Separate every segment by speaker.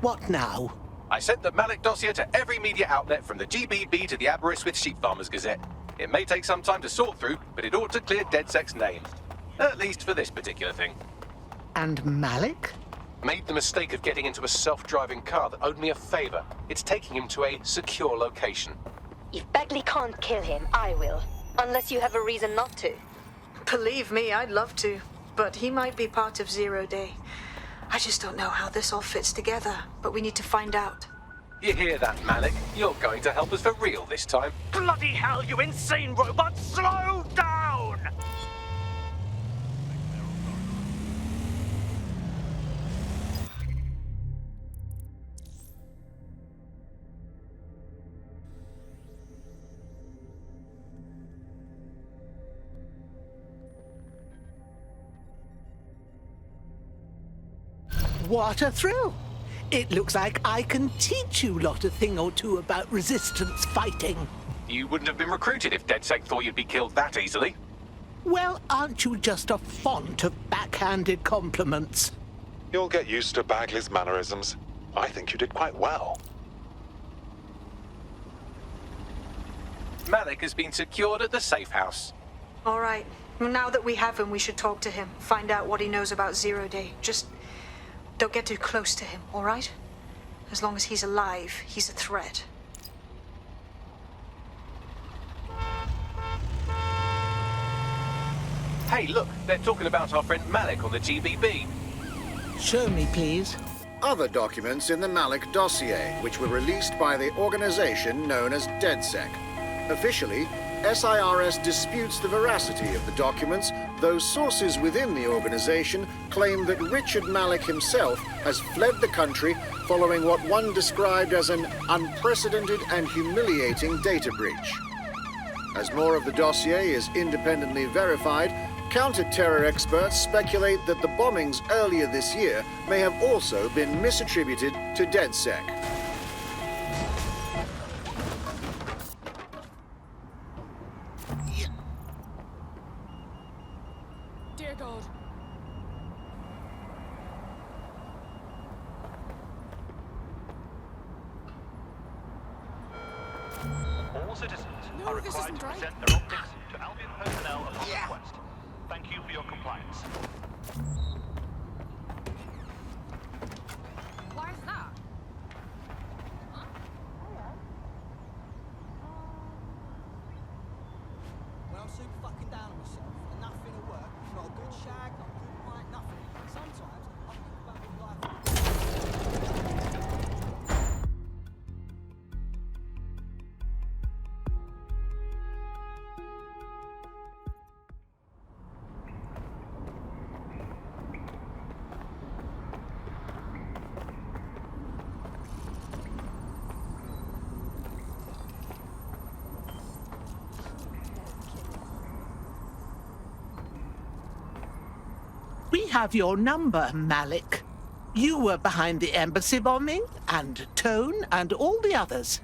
Speaker 1: What now?
Speaker 2: I sent the Malik dossier to every media outlet from the GBB to the Aberystwyth Sheep Farmers Gazette. It may take some time to sort through, but it ought to clear DedSec's name. At least for this particular thing.
Speaker 1: And Malik?
Speaker 2: Made the mistake of getting into a self-driving car that owed me a favor. It's taking him to a secure location.
Speaker 3: If Bagley can't kill him, I will. Unless you have a reason not to.
Speaker 4: Believe me, I'd love to. But he might be part of Zero Day. I just don't know how this all fits together, but we need to find out.
Speaker 2: You hear that, Malik? You're going to help us for real this time.
Speaker 5: Bloody hell, you insane robot! Slow down!
Speaker 1: What a thrill! It looks like I can teach you lot a thing or two about resistance fighting.
Speaker 2: You wouldn't have been recruited if DedSec thought you'd be killed that easily.
Speaker 1: Well, aren't you just a font of backhanded compliments?
Speaker 6: You'll get used to Bagley's mannerisms. I think you did quite well.
Speaker 2: Malik has been secured at the safe house.
Speaker 4: All right. Now that we have him, we should talk to him. Find out what he knows about Zero Day. Just don't get too close to him, all right? As long as he's alive, he's a threat.
Speaker 2: Hey, look, they're talking about our friend Malik on the GBB.
Speaker 1: Show me, please.
Speaker 7: Other documents in the Malik dossier, which were released by the organization known as DedSec. Officially, SIRS disputes the veracity of the documents, though sources within the organization claim that Richard Malik himself has fled the country following what one described as an unprecedented and humiliating data breach. As more of the dossier is independently verified, counter-terror experts speculate that the bombings earlier this year may have also been misattributed to DedSec.
Speaker 8: Dear God.
Speaker 5: All citizens
Speaker 8: No,
Speaker 5: are
Speaker 8: this
Speaker 5: required
Speaker 8: isn't
Speaker 5: to
Speaker 8: right.
Speaker 5: present their optics to Albion personnel upon request. Thank you for your compliance.
Speaker 8: Why is that?
Speaker 9: When I'm super fucking down on myself and nothing will work, not a good shag, not a good night, nothing. Sometimes I think about what life.
Speaker 1: We have your number, Malik. You were behind the embassy bombing, and Tone, and all the others.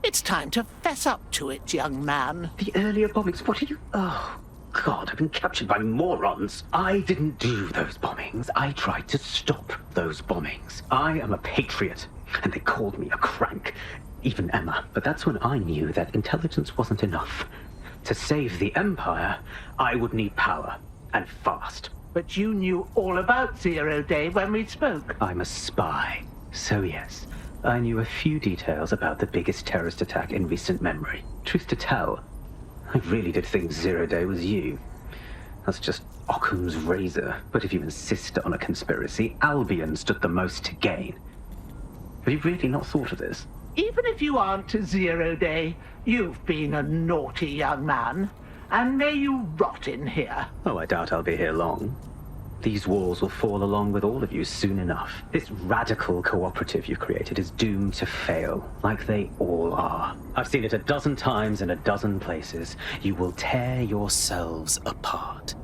Speaker 1: It's time to fess up to it, young man.
Speaker 10: The earlier bombings, what are you... Oh, God, I've been captured by morons. I didn't do those bombings. I tried to stop those bombings. I am a patriot, and they called me a crank. Even Emma. But that's when I knew that intelligence wasn't enough. To save the Empire, I would need power, and fast.
Speaker 1: But you knew all about Zero Day when we spoke.
Speaker 10: I'm a spy. So yes, I knew a few details about the biggest terrorist attack in recent memory. Truth to tell, I really did think Zero Day was you. That's just Occam's razor. But if you insist on a conspiracy, Albion stood the most to gain. Have you really not thought of this?
Speaker 1: Even if you aren't a Zero Day, you've been a naughty young man. And may you rot in here.
Speaker 10: Oh, I doubt I'll be here long. These walls will fall along with all of you soon enough. This radical cooperative you've created is doomed to fail, like they all are. I've seen it a dozen times in a dozen places. You will tear yourselves apart.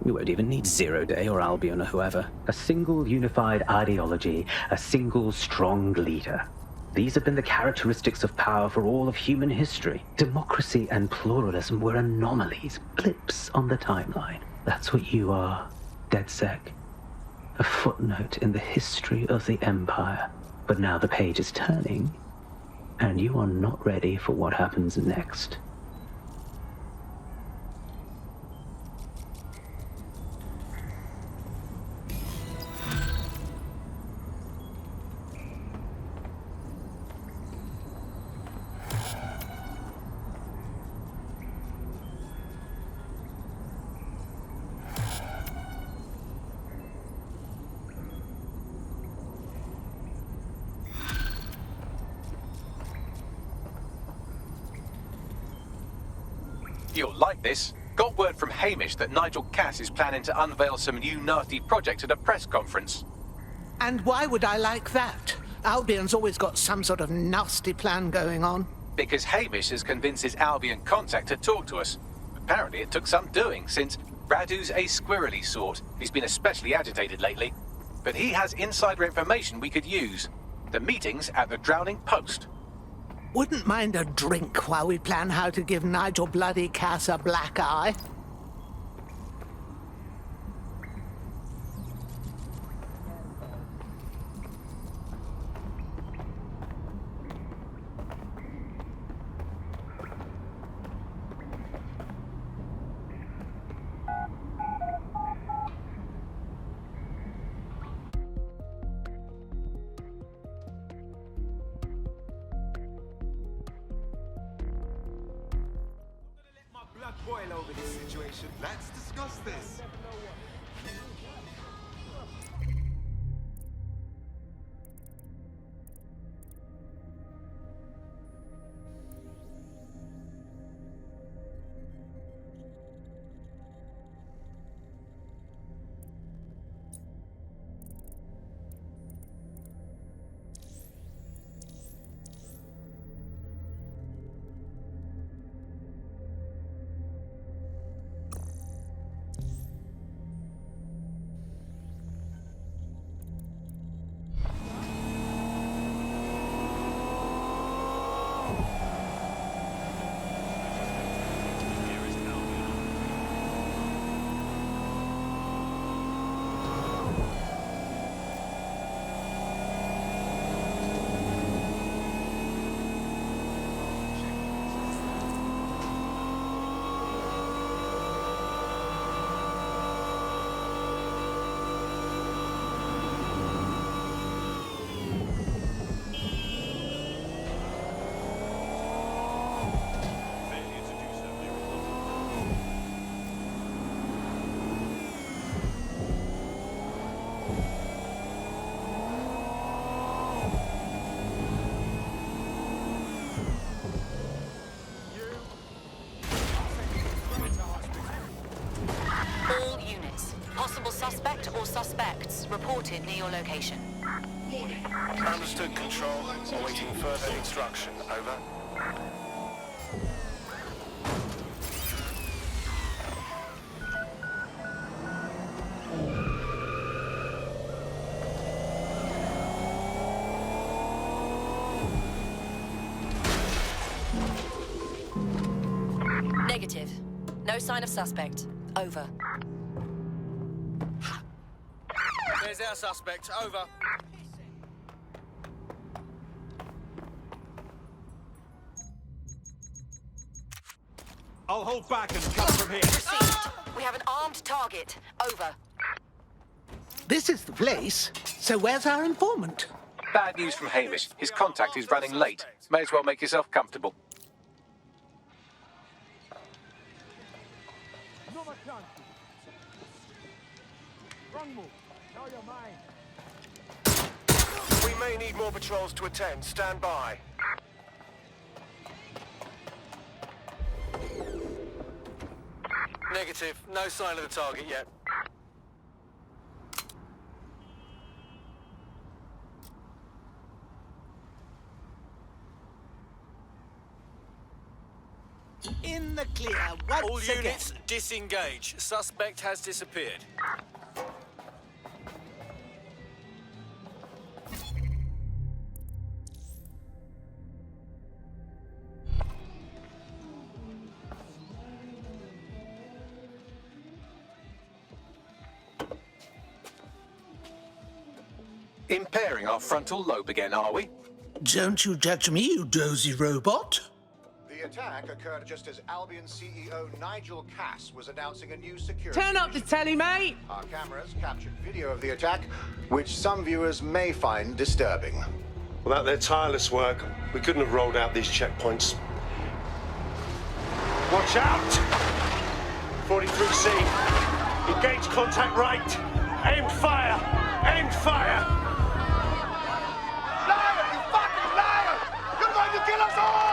Speaker 10: You won't even need Zero Day or Albion or whoever. A single unified ideology, a single strong leader. These have been the characteristics of power for all of human history. Democracy and pluralism were anomalies, blips on the timeline. That's what you are, DedSec. A footnote in the history of the Empire. But now the page is turning, and you are not ready for what happens next.
Speaker 2: You'll like this. Got word from Hamish that Nigel Cass is planning to unveil some new nasty project at a press conference.
Speaker 1: And why would I like that? Albion's always got some sort of nasty plan going on.
Speaker 2: Because Hamish has convinced his Albion contact to talk to us. Apparently it took some doing, since Radu's a squirrely sort. He's been especially agitated lately. But he has insider information we could use. The meeting's at the Drowning Post.
Speaker 1: Wouldn't mind a drink while we plan how to give Nigel Bloody Cass a black eye.
Speaker 11: Boil over this situation. Let's discuss this.
Speaker 12: Suspect or suspects reported near your location.
Speaker 11: Understood, Control. Awaiting further instruction. Over.
Speaker 12: Negative. No sign of suspect. Over.
Speaker 11: There's our suspect. Over.
Speaker 5: I'll hold back and come from here.
Speaker 12: Received. We have an armed target. Over.
Speaker 1: This is the place. So where's our informant?
Speaker 2: Bad news from Hamish. His contact is running late. May as well make yourself comfortable.
Speaker 11: We may need more patrols to attend. Stand by. Negative. No sign of the target yet.
Speaker 1: In the clear, once
Speaker 11: All
Speaker 1: again.
Speaker 11: units disengage. Suspect has disappeared.
Speaker 2: Impairing our frontal lobe again, are we?
Speaker 1: Don't you judge me, you dozy robot.
Speaker 7: The attack occurred just as Albion CEO Nigel Cass was announcing a new security.
Speaker 13: Turn up the telly, mate!
Speaker 7: Our cameras captured video of the attack, which some viewers may find disturbing.
Speaker 14: Without their tireless work, we couldn't have rolled out these checkpoints. Watch out! 43C. Engage contact right. Aim fire! Aim fire!
Speaker 7: Liar! You fucking liar! You're going to kill us all!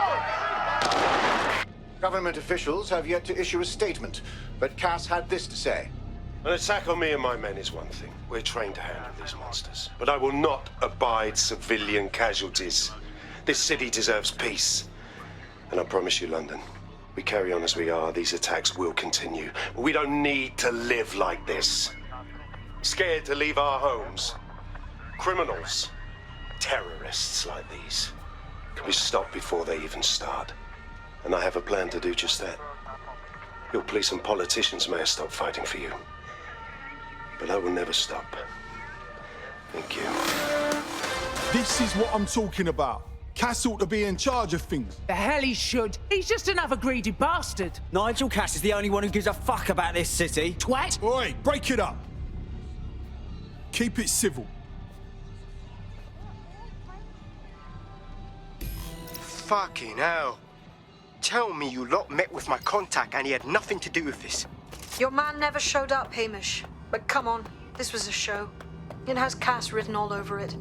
Speaker 7: Government officials have yet to issue a statement, but Cass had this to say.
Speaker 14: An attack on me and my men is one thing. We're trained to handle these monsters. But I will not abide civilian casualties. This city deserves peace. And I promise you, London, we carry on as we are, these attacks will continue. We don't need to live like this. Scared to leave our homes. Criminals, terrorists like these, can be stopped before they even start. And I have a plan to do just that. Your police and politicians may have stopped fighting for you. But I will never stop. Thank you.
Speaker 11: This is what I'm talking about. Cass ought to be in charge of things.
Speaker 13: The hell he should. He's just another greedy bastard.
Speaker 15: Nigel Cass is the only one who gives a fuck about this city.
Speaker 13: Twat!
Speaker 11: Oi, break it up. Keep it civil.
Speaker 16: Fucking hell. Tell me you lot met with my contact and he had nothing to do with this.
Speaker 4: Your man never showed up, Hamish. But come on, this was a show. It has Cass written all over it.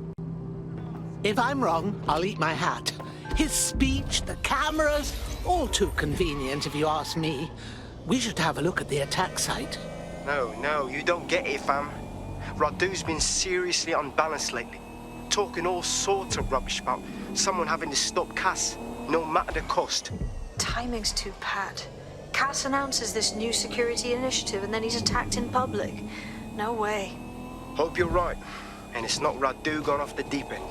Speaker 1: If I'm wrong, I'll eat my hat. His speech, the cameras, all too convenient if you ask me. We should have a look at the attack site.
Speaker 16: No, you don't get it, fam. Radu's been seriously unbalanced lately. Talking all sorts of rubbish about someone having to stop Cass, no matter the cost.
Speaker 4: Timing's too pat. Cass announces this new security initiative and then he's attacked in public. No way.
Speaker 16: Hope you're right, and it's not Radu gone off the deep end.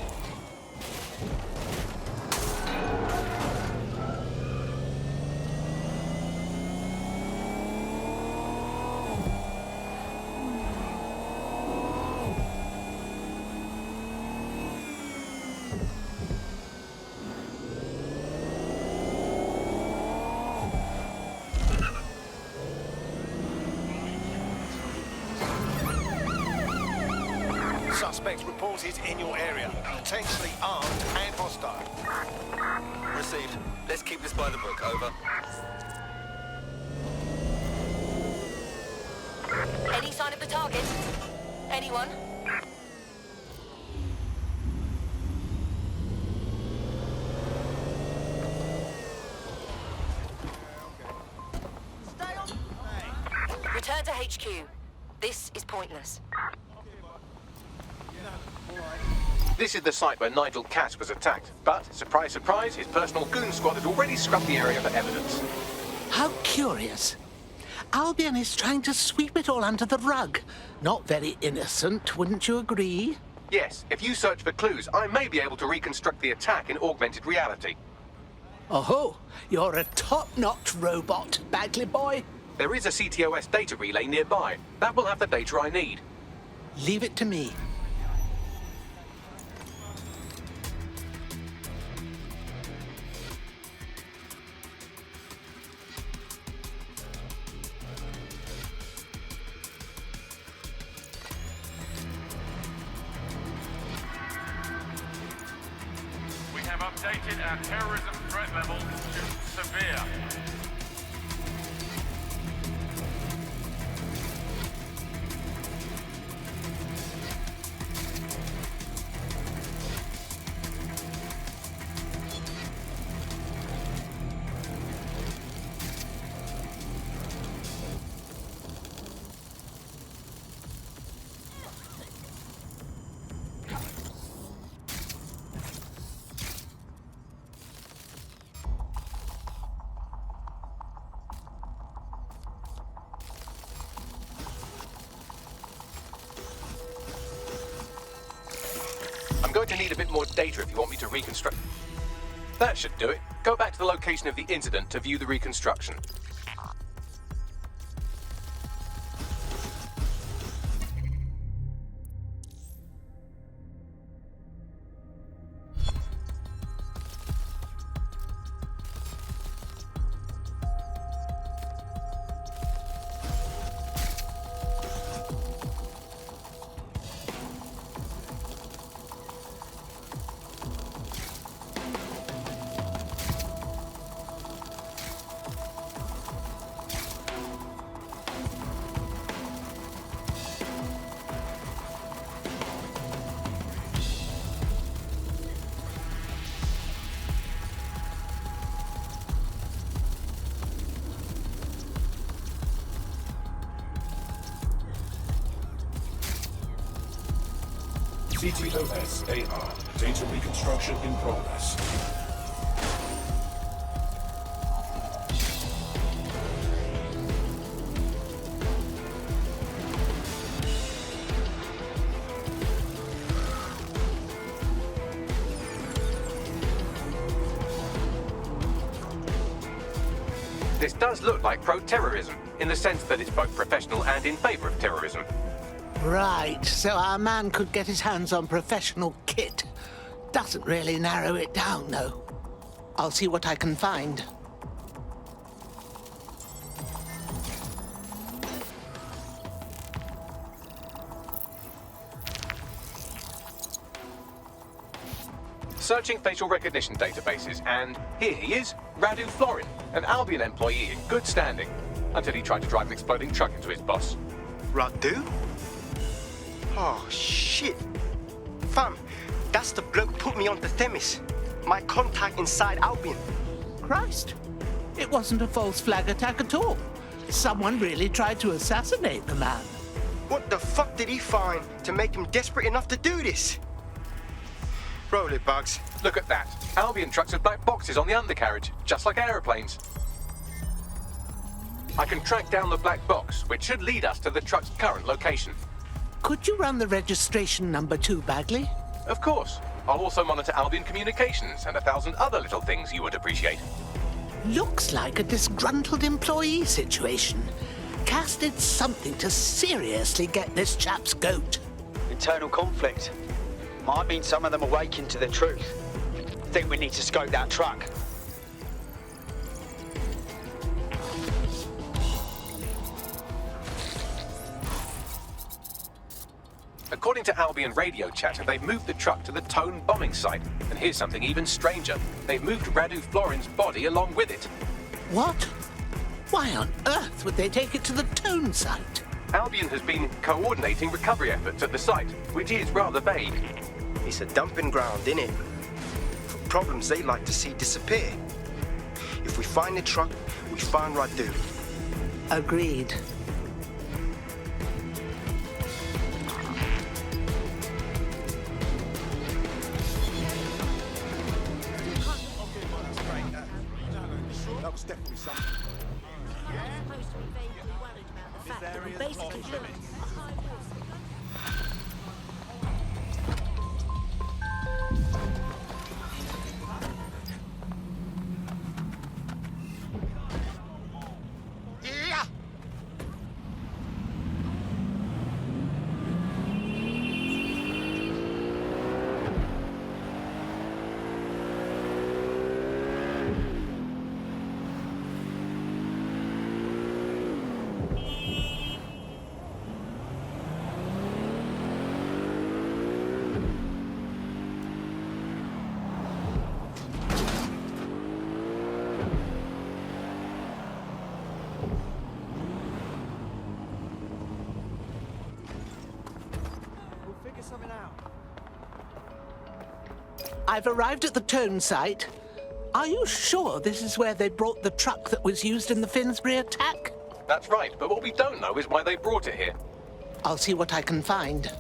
Speaker 17: Suspects reported in your area, potentially armed and hostile.
Speaker 18: Received. Let's keep this by the book, over.
Speaker 12: Any sign of the target? Anyone? Return to HQ. This is pointless.
Speaker 2: This is the site where Nigel Cass was attacked, but, surprise, surprise, his personal goon squad has already scrubbed the area for evidence.
Speaker 1: How curious. Albion is trying to sweep it all under the rug. Not very innocent, wouldn't you agree?
Speaker 2: Yes, if you search for clues, I may be able to reconstruct the attack in augmented reality.
Speaker 1: Oh, you're a top-notch robot, Bagley boy.
Speaker 2: There is a CTOS data relay nearby. That will have the data I need.
Speaker 1: Leave it to me.
Speaker 5: We have updated our terrorism threat level to severe.
Speaker 2: I'm going to need a bit more data if you want me to reconstruct. That should do it. Go back to the location of the incident to view the reconstruction.
Speaker 19: TTOS-AR. Data reconstruction in progress.
Speaker 2: This does look like pro-terrorism, in the sense that it's both professional and in favor of terrorism.
Speaker 1: Right, so our man could get his hands on professional kit. Doesn't really narrow it down, though. I'll see what I can find.
Speaker 2: Searching facial recognition databases, and here he is, Radu Florin, an Albion employee in good standing, until he tried to drive an exploding truck into his boss.
Speaker 16: Radu? Oh, shit. Fam, that's the bloke put me on the Themis. My contact inside Albion.
Speaker 1: Christ. It wasn't a false flag attack at all. Someone really tried to assassinate the man.
Speaker 16: What the fuck did he find to make him desperate enough to do this? Roll it, Bugs.
Speaker 2: Look at that. Albion trucks with black boxes on the undercarriage, just like aeroplanes. I can track down the black box, which should lead us to the truck's current location.
Speaker 1: Could you run the registration number too, Bagley?
Speaker 2: Of course. I'll also monitor Albion communications and 1,000 other little things you would appreciate.
Speaker 1: Looks like a disgruntled employee situation. Cass did something to seriously get this chap's goat.
Speaker 15: Internal conflict. Might mean some of them awaken to the truth. Think we need to scope that truck.
Speaker 2: According to Albion radio chatter, they've moved the truck to the Tone bombing site. And here's something even stranger. They've moved Radu Florin's body along with it.
Speaker 1: What? Why on earth would they take it to the Tone site?
Speaker 2: Albion has been coordinating recovery efforts at the site, which is rather vague.
Speaker 16: It's a dumping ground, innit? For problems they like to see disappear. If we find the truck, we find Radu.
Speaker 1: Agreed.
Speaker 11: That was definitely something.
Speaker 9: Something out.
Speaker 1: I've arrived at the Tone site. Are you sure this is where they brought the truck that was used in the Finsbury attack?
Speaker 2: That's right, but what we don't know is why they brought it here.
Speaker 1: I'll see what I can find.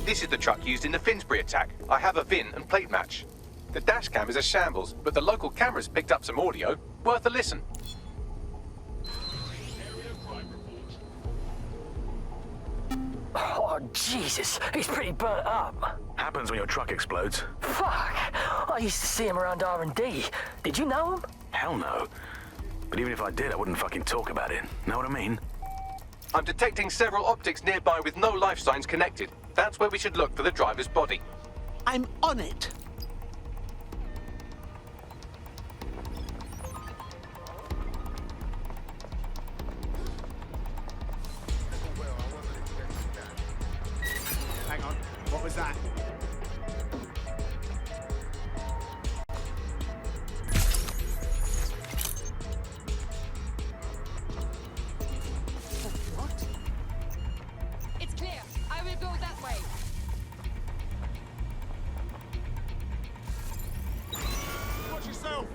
Speaker 2: This is the truck used in the Finsbury attack. I have a VIN and plate match. The dash cam is a shambles, but the local cameras picked up some audio. Worth a listen.
Speaker 20: Oh, Jesus. He's pretty burnt up.
Speaker 21: Happens when your truck explodes.
Speaker 20: Fuck. I used to see him around R&D. Did you know him?
Speaker 21: Hell no. But even if I did, I wouldn't fucking talk about it. Know what I mean?
Speaker 2: I'm detecting several optics nearby with no life signs connected. That's where we should look for the driver's body.
Speaker 1: I'm on it.
Speaker 22: Hang on. What was that?
Speaker 8: It's clear. I will go that way.
Speaker 22: Watch yourself!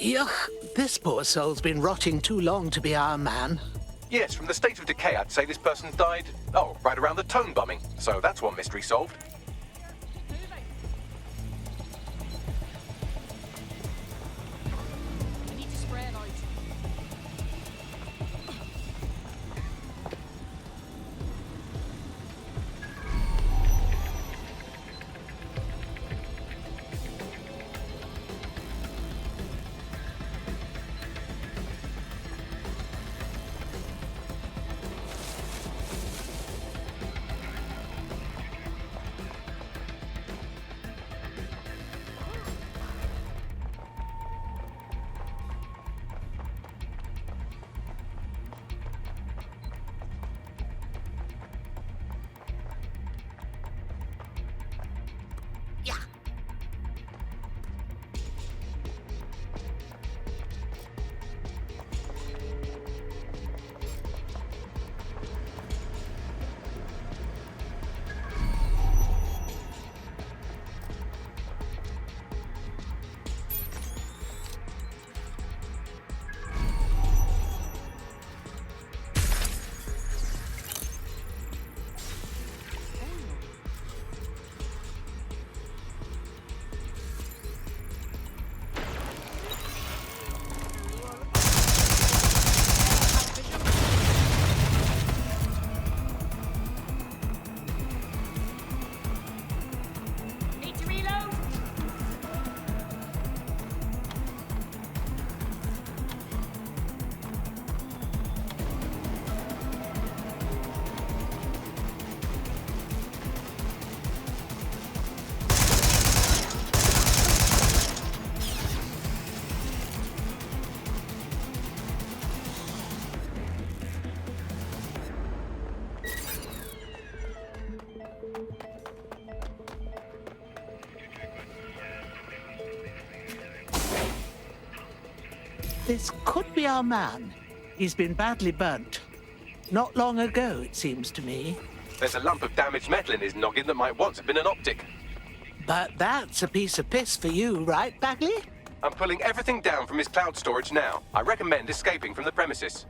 Speaker 1: Yuck, this poor soul's been rotting too long to be our man.
Speaker 2: Yes, from the state of decay, I'd say this person died, right around the tone bombing. So that's one mystery solved.
Speaker 8: I need to spread out.
Speaker 1: This could be our man. He's been badly burnt. Not long ago, it seems to me.
Speaker 2: There's a lump of damaged metal in his noggin that might once have been an optic.
Speaker 1: But that's a piece of piss for you, right, Bagley?
Speaker 2: I'm pulling everything down from his cloud storage now. I recommend escaping from the premises.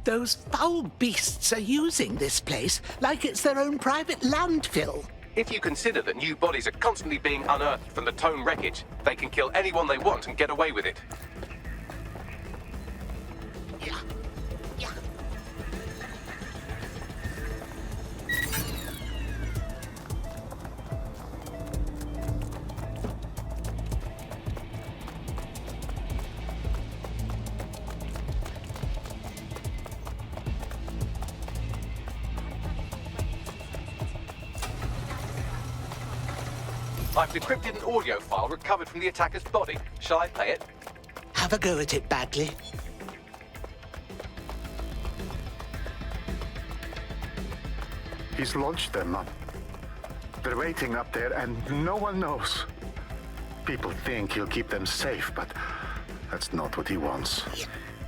Speaker 1: Those foul beasts are using this place like it's their own private landfill.
Speaker 2: If you consider that new bodies are constantly being unearthed from the Tone wreckage, they can kill anyone they want and get away with it. I've decrypted an audio file recovered from the attacker's body. Shall I play it?
Speaker 1: Have a go at it, Bagley.
Speaker 3: He's launched them up. They're waiting up there and no one knows. People think he'll keep them safe, but that's not what he wants.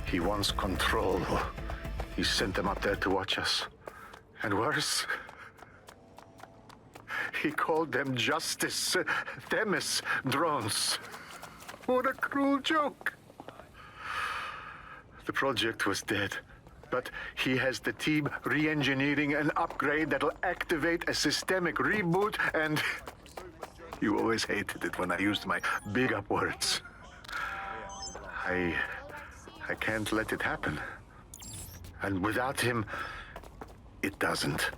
Speaker 3: He wants control. He sent them up there to watch us. And worse, he called them Justice Themis drones. What a cruel joke. The project was dead, but he has the team re-engineering an upgrade that'll activate a systemic reboot, and you always hated it when I used my big up words. I can't let it happen. And without him, it doesn't.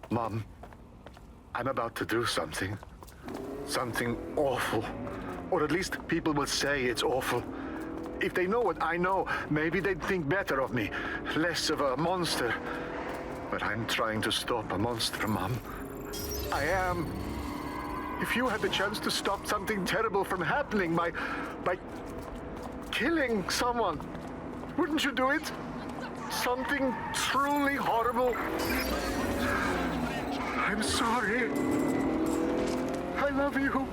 Speaker 3: Mom, I'm about to do something. Something awful. Or at least people will say it's awful. If they know what I know, maybe they'd think better of me. Less of a monster. But I'm trying to stop a monster, Mom. I am. If you had the chance to stop something terrible from happening by killing someone, wouldn't you do it? Something truly horrible. I'm sorry. I love you.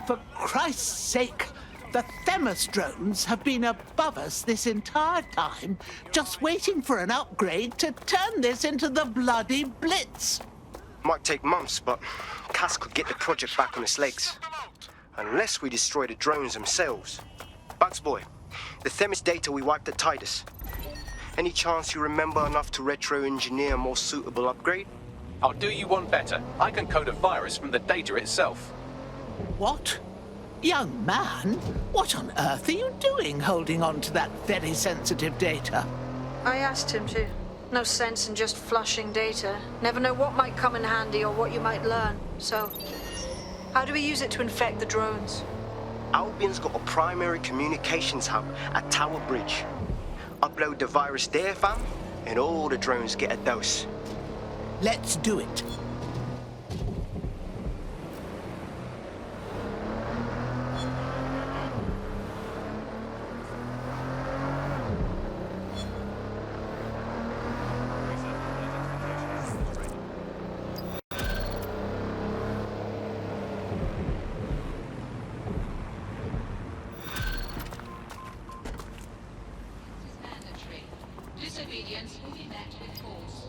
Speaker 1: For Christ's sake, the Themis drones have been above us this entire time, just waiting for an upgrade to turn this into the bloody Blitz.
Speaker 16: Might take months, but Cass could get the project back on its legs. Unless we destroy the drones themselves. Bugs boy, the Themis data we wiped at Titus. Any chance you remember enough to retro-engineer a more suitable upgrade?
Speaker 2: I'll do you one better. I can code a virus from the data itself.
Speaker 1: What? Young man, what on earth are you doing holding on to that very sensitive data?
Speaker 4: I asked him to. No sense in just flushing data. Never know what might come in handy or what you might learn. So, how do we use it to infect the drones?
Speaker 16: Albion's got a primary communications hub at Tower Bridge. Upload the virus there, fam, and all the drones get a dose.
Speaker 1: Let's do it.
Speaker 8: Disobedience will be met with force.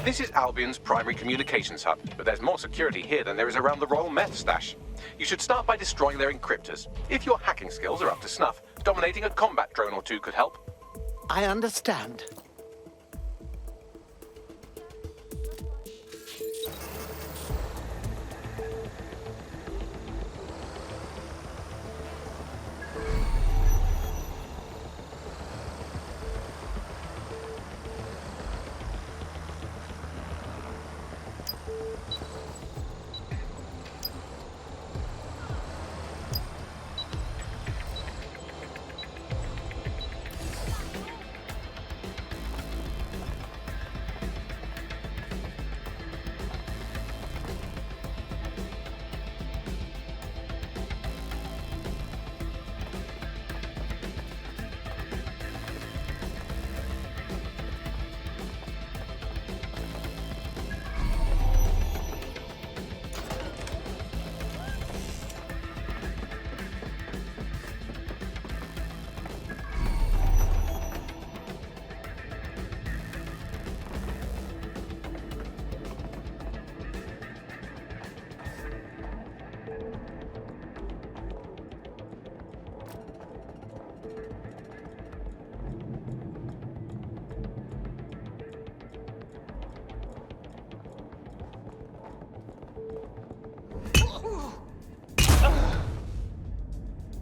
Speaker 2: This is Albion's primary communications hub, but there's more security here than there is around the Royal Meth Stash. You should start by destroying their encryptors. If your hacking skills are up to snuff, dominating a combat drone or two could help.
Speaker 1: I understand.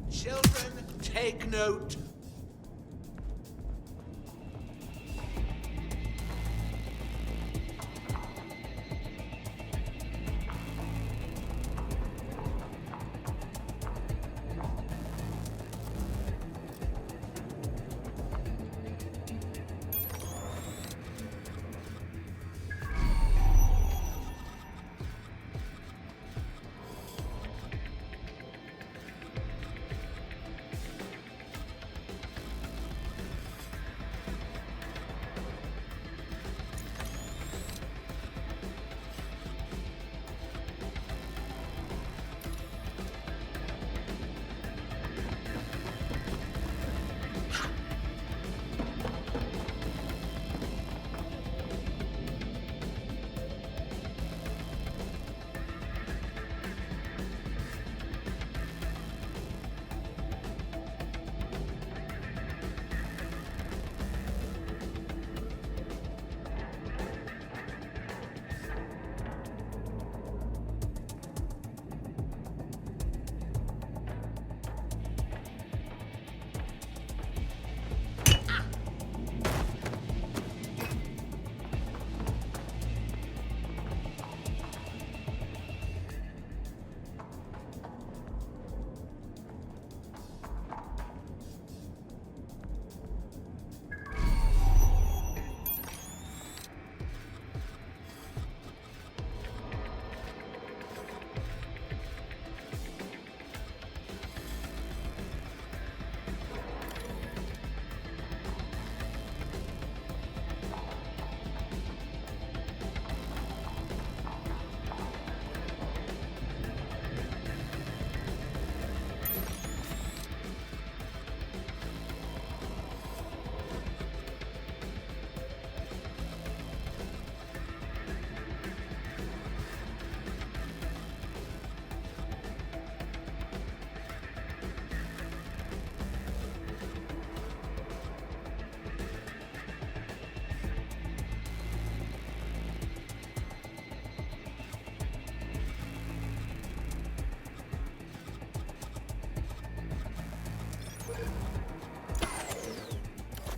Speaker 1: Children, take note.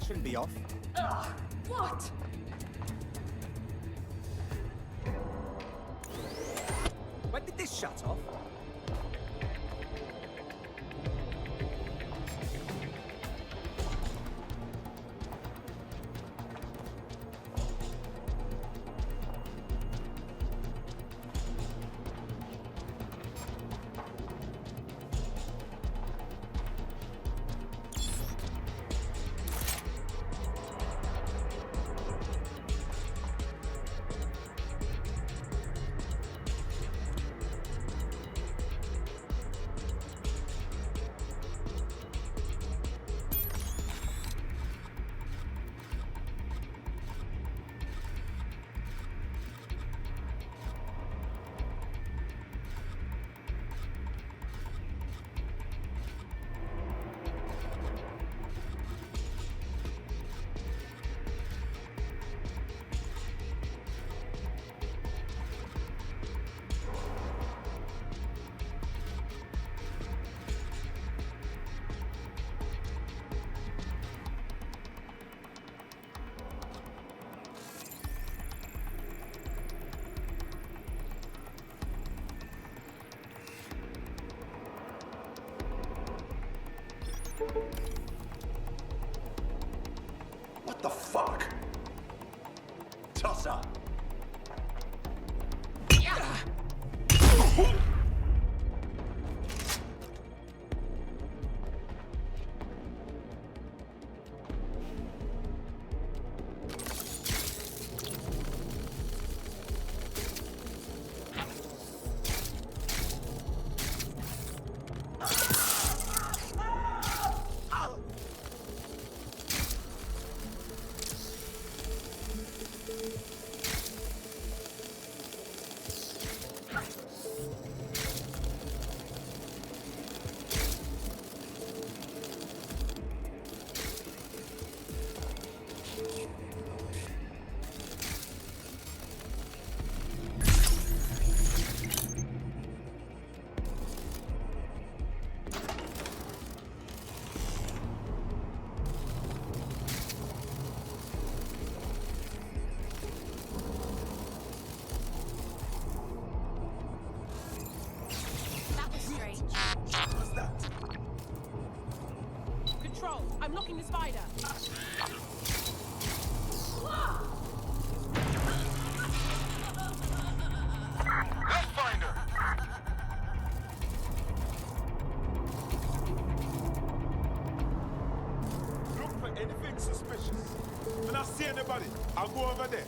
Speaker 9: Shouldn't be off.
Speaker 8: Ugh, what?
Speaker 9: When did this shut off?
Speaker 6: What the fuck? Tosser!
Speaker 8: I'm locking the spider.
Speaker 22: Look for anything suspicious. When I see anybody, I'll go over there.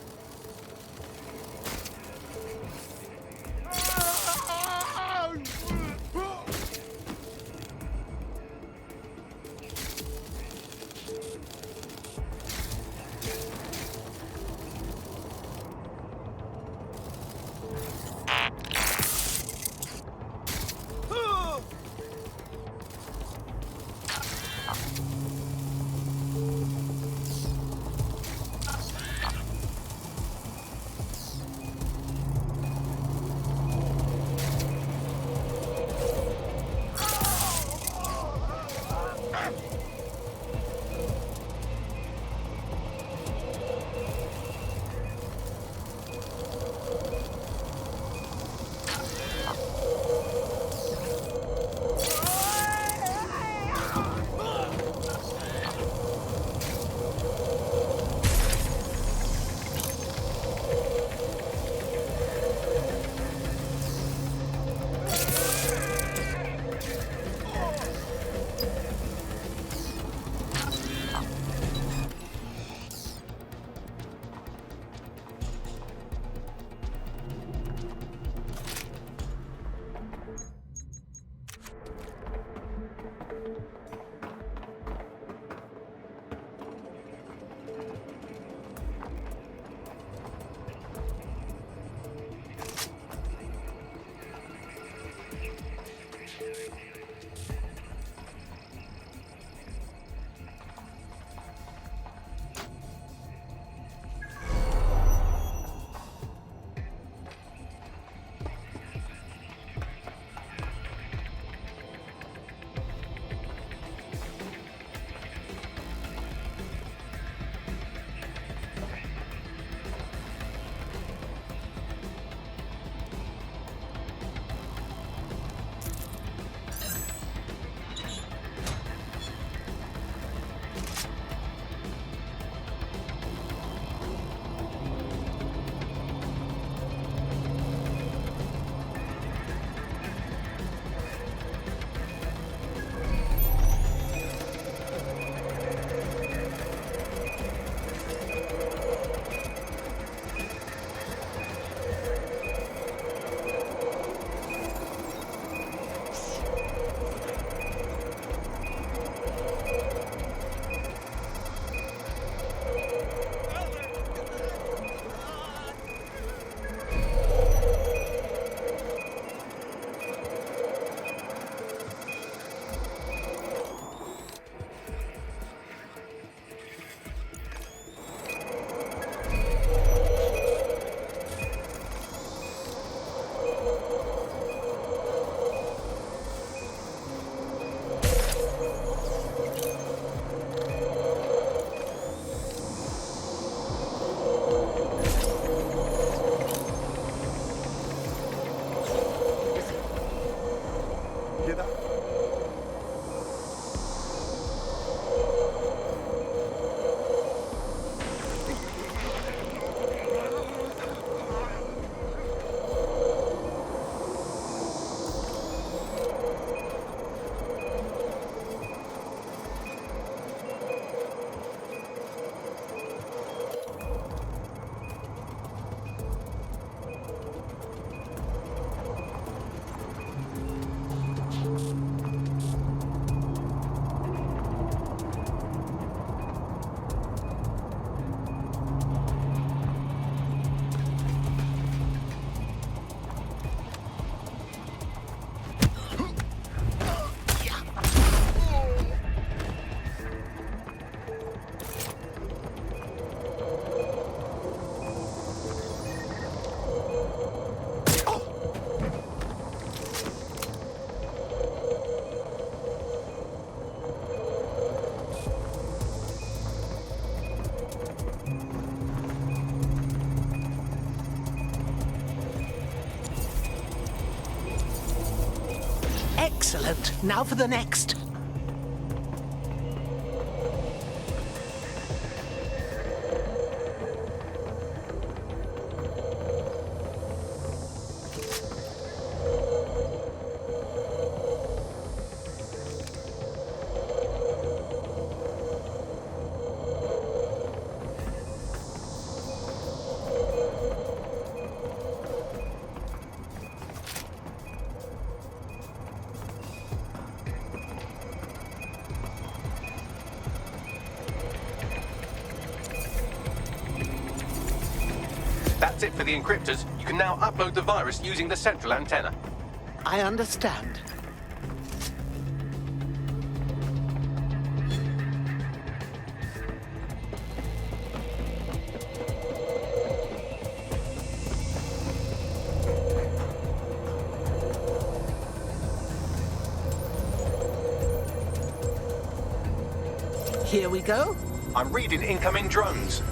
Speaker 1: Excellent. Now for the next.
Speaker 2: That's it for the encryptors. You can now upload the virus using the central antenna.
Speaker 1: I understand. Here we go.
Speaker 2: I'm reading incoming drones.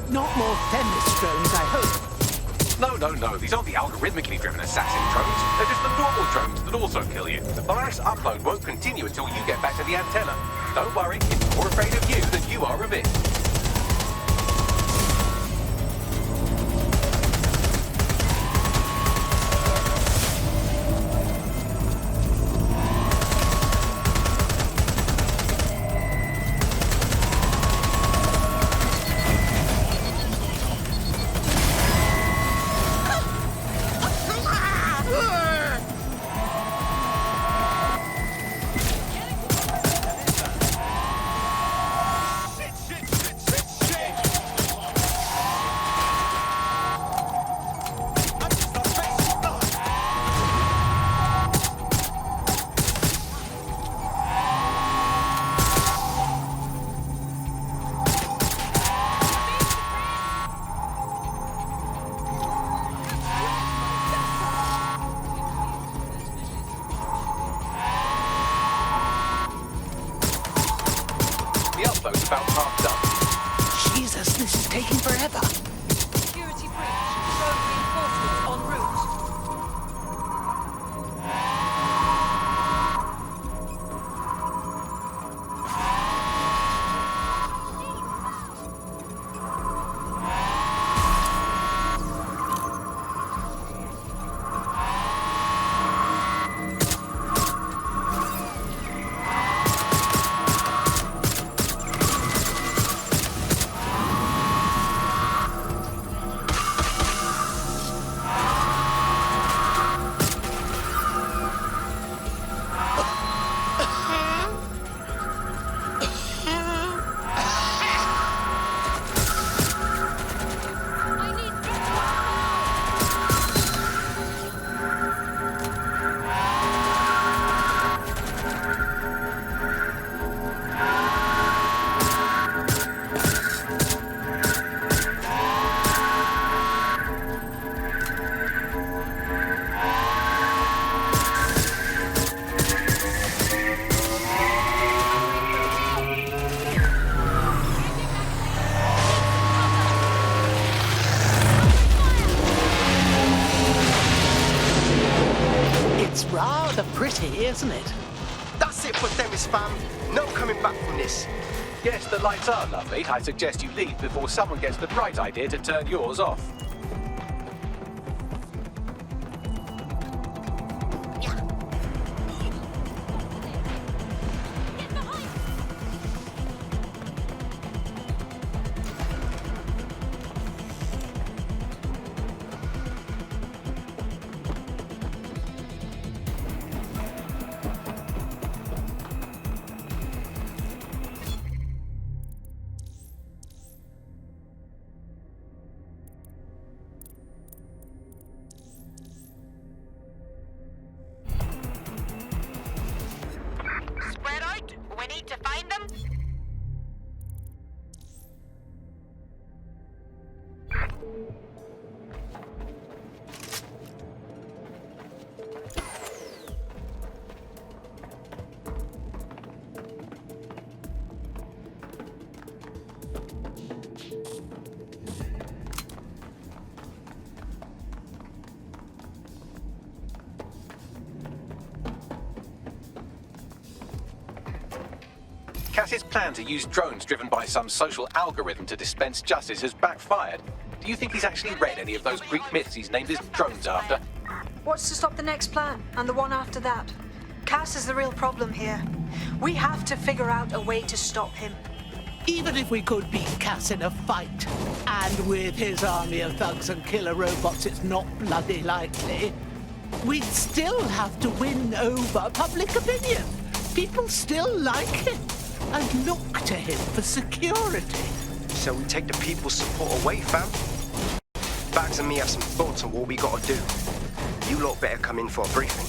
Speaker 1: Not more Themis drones, I hope.
Speaker 2: No. These aren't the algorithmically driven assassin drones. They're just the normal drones that also kill you. The virus upload won't continue until you get back to the antenna. Don't worry, it's more afraid of you than you are of it. The upload's about half done.
Speaker 1: Jesus, this is taking forever.
Speaker 8: Security breach. Show reinforcements en route.
Speaker 1: It's rather pretty, isn't it?
Speaker 16: That's it for Themis, fam. No coming back from this.
Speaker 2: Yes, the lights are lovely. I suggest you leave before someone gets the bright idea to turn yours off.
Speaker 12: Spread out. We need to find them.
Speaker 2: Cass's plan to use drones driven by some social algorithm to dispense justice has backfired. Do you think he's actually read any of those Greek myths he's named his drones after?
Speaker 4: What's to stop the next plan, and the one after that? Cass is the real problem here. We have to figure out a way to stop him.
Speaker 1: Even if we could beat Cass in a fight, and with his army of thugs and killer robots, it's not bloody likely, we'd still have to win over public opinion. People still like him and look to him for security.
Speaker 16: So we take the people's support away, fam? Bags and me have some thoughts on what we gotta do. You lot better come in for a briefing.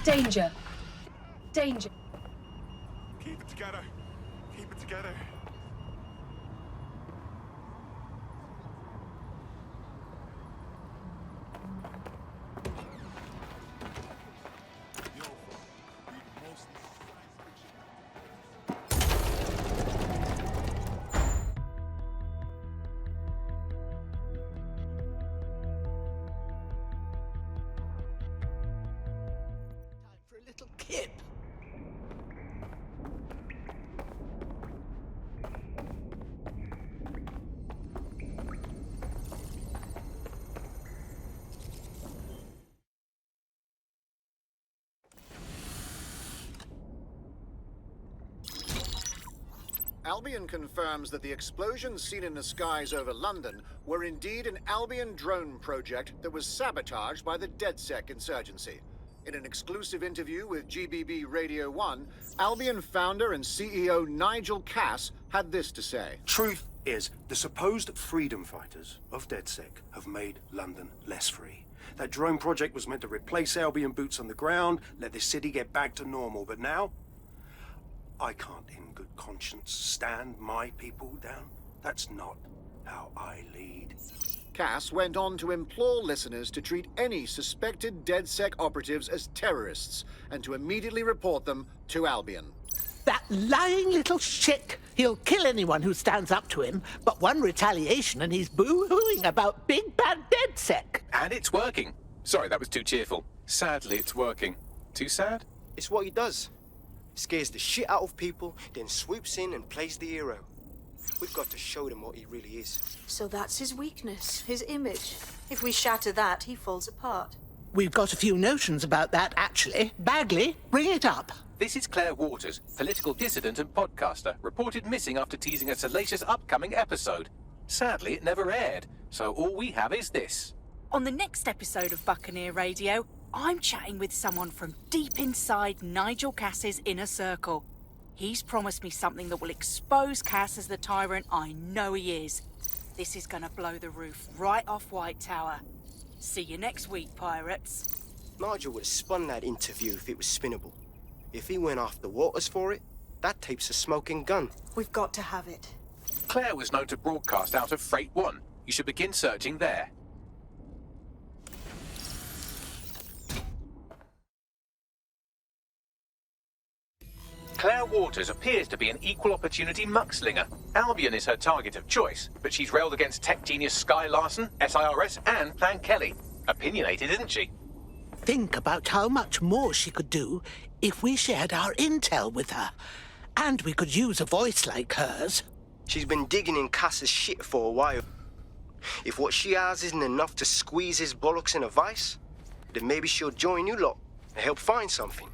Speaker 8: Danger. Danger.
Speaker 22: Keep it together. Keep it together.
Speaker 1: For a little kip.
Speaker 7: Albion confirms that the explosions seen in the skies over London were indeed an Albion drone project that was sabotaged by the DedSec insurgency. In an exclusive interview with GBB Radio 1, Albion founder and CEO Nigel Cass had this to say.
Speaker 14: Truth is, the supposed freedom fighters of DedSec have made London less free. That drone project was meant to replace Albion boots on the ground, let the city get back to normal, but now I can't in good conscience stand my people down. That's not how I lead.
Speaker 7: Cass went on to implore listeners to treat any suspected DedSec operatives as terrorists and to immediately report them to Albion.
Speaker 1: That lying little shit! He'll kill anyone who stands up to him, but one retaliation and he's boo-hooing about big bad DedSec.
Speaker 2: And it's working. Sorry, that was too cheerful. Sadly, it's working. Too sad?
Speaker 16: It's what he does. Scares the shit out of people, then swoops in and plays the hero. We've got to show them what he really is.
Speaker 4: So that's his weakness, his image. If we shatter that, he falls apart.
Speaker 1: We've got a few notions about that, actually. Bagley, bring it up.
Speaker 2: This is Claire Waters, political dissident and podcaster, reported missing after teasing a salacious upcoming episode. Sadly, it never aired, so all we have is this.
Speaker 12: On the next episode of Buccaneer Radio, I'm chatting with someone from deep inside Nigel Cass's inner circle. He's promised me something that will expose Cass as the tyrant I know he is. This is gonna blow the roof right off White Tower. See you next week, pirates.
Speaker 16: Nigel would have spun that interview if it was spinnable. If he went after Waters for it, that tape's a smoking gun.
Speaker 4: We've got to have it.
Speaker 2: Claire was known to broadcast out of Freight 1. You should begin searching there. Claire Waters appears to be an equal opportunity muckslinger. Albion is her target of choice, but she's railed against tech genius Sky Larson, SIRS, and Plan Kelly. Opinionated, isn't she?
Speaker 1: Think about how much more she could do if we shared our intel with her. And we could use a voice like hers.
Speaker 16: She's been digging in Cass's shit for a while. If what she has isn't enough to squeeze his bollocks in a vice, then maybe she'll join you lot and help find something.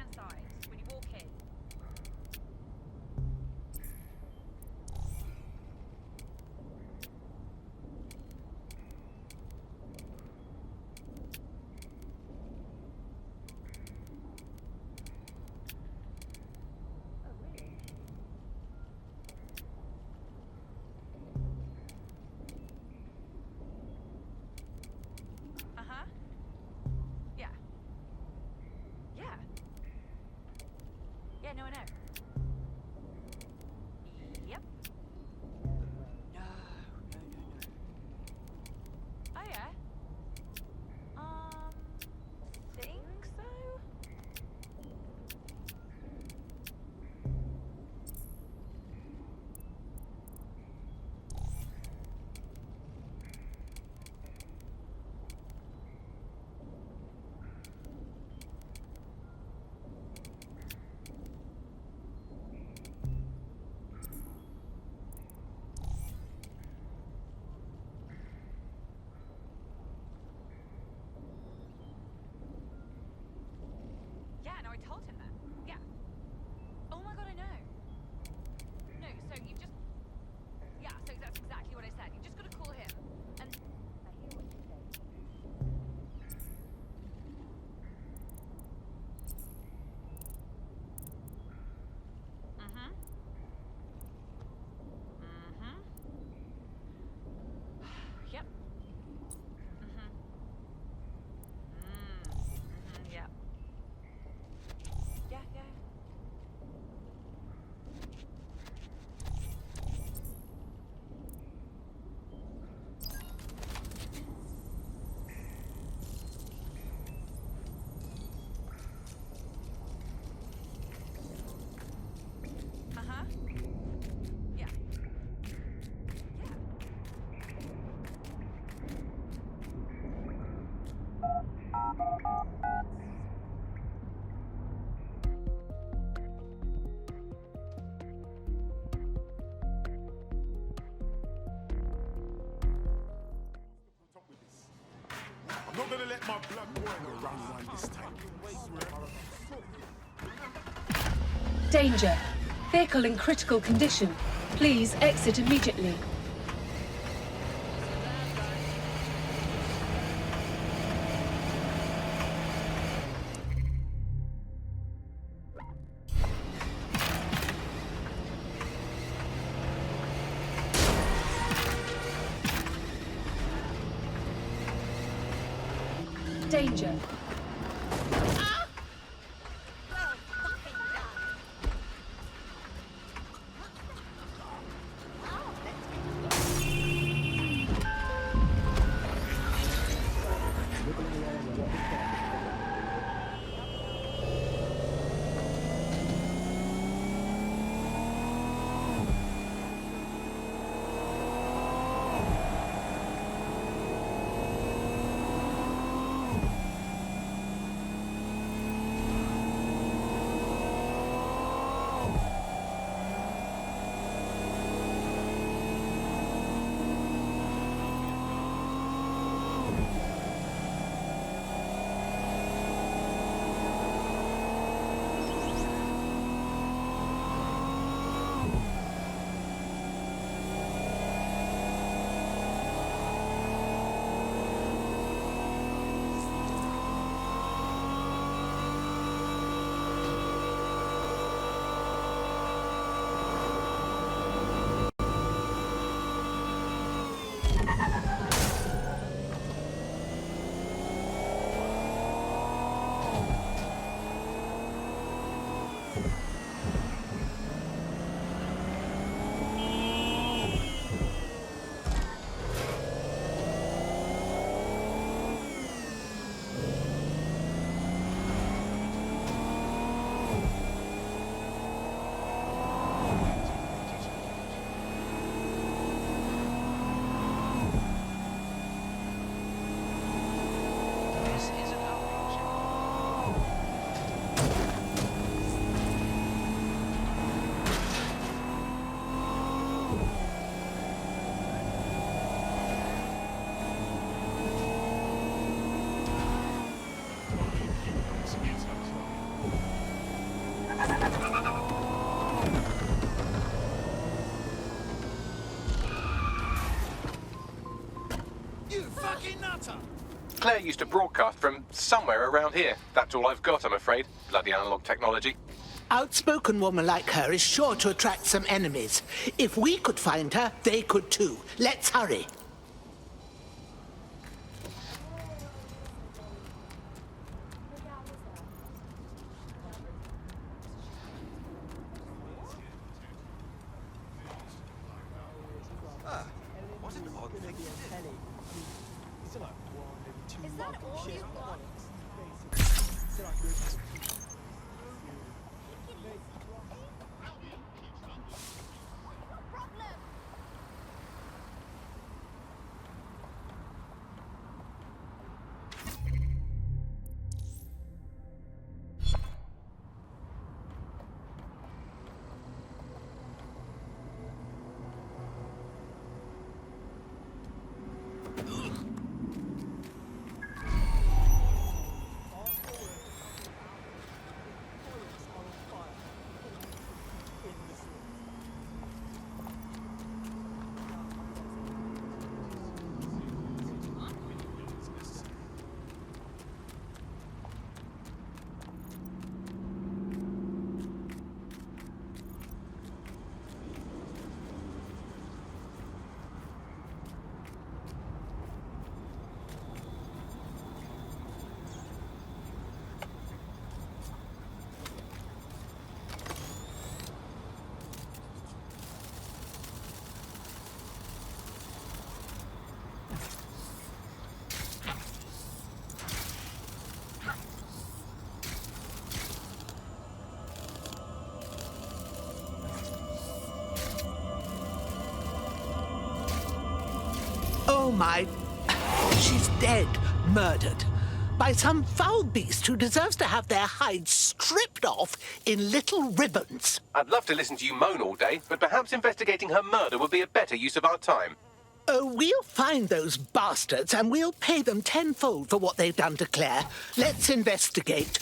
Speaker 6: right-hand side when you walk in. Uh-huh. Yeah. Yeah. Yeah, no, I know. Yep. No. Oh, yeah? Think so? Yeah, no, I told him that. Yeah. Oh my god, I know. No, so you've just... Yeah, so that's exactly what I said. You've just got to call him and... I hear what you say. Mm-hmm. Mm-hmm. Yep. Mm-hmm. Mm-hmm, yep. Yeah, yeah. Uh-huh. Yeah. Yeah.
Speaker 22: I'm not gonna let my blood boil around this time.
Speaker 8: Danger. Vehicle in critical condition. Please exit immediately. Danger.
Speaker 17: You fucking nutter!
Speaker 2: Claire used to broadcast from somewhere around here. That's all I've got, I'm afraid. Bloody analog technology.
Speaker 1: Outspoken woman like her is sure to attract some enemies. If we could find her, they could too. Let's hurry.
Speaker 17: What an odd thing you did.
Speaker 6: Is that all you've got?
Speaker 1: Oh my... She's dead, murdered. By some foul beast who deserves to have their hides stripped off in little ribbons.
Speaker 2: I'd love to listen to you moan all day, but perhaps investigating her murder would be a better use of our time.
Speaker 1: Oh, we'll find those bastards and we'll pay them tenfold for what they've done to Claire. Let's investigate.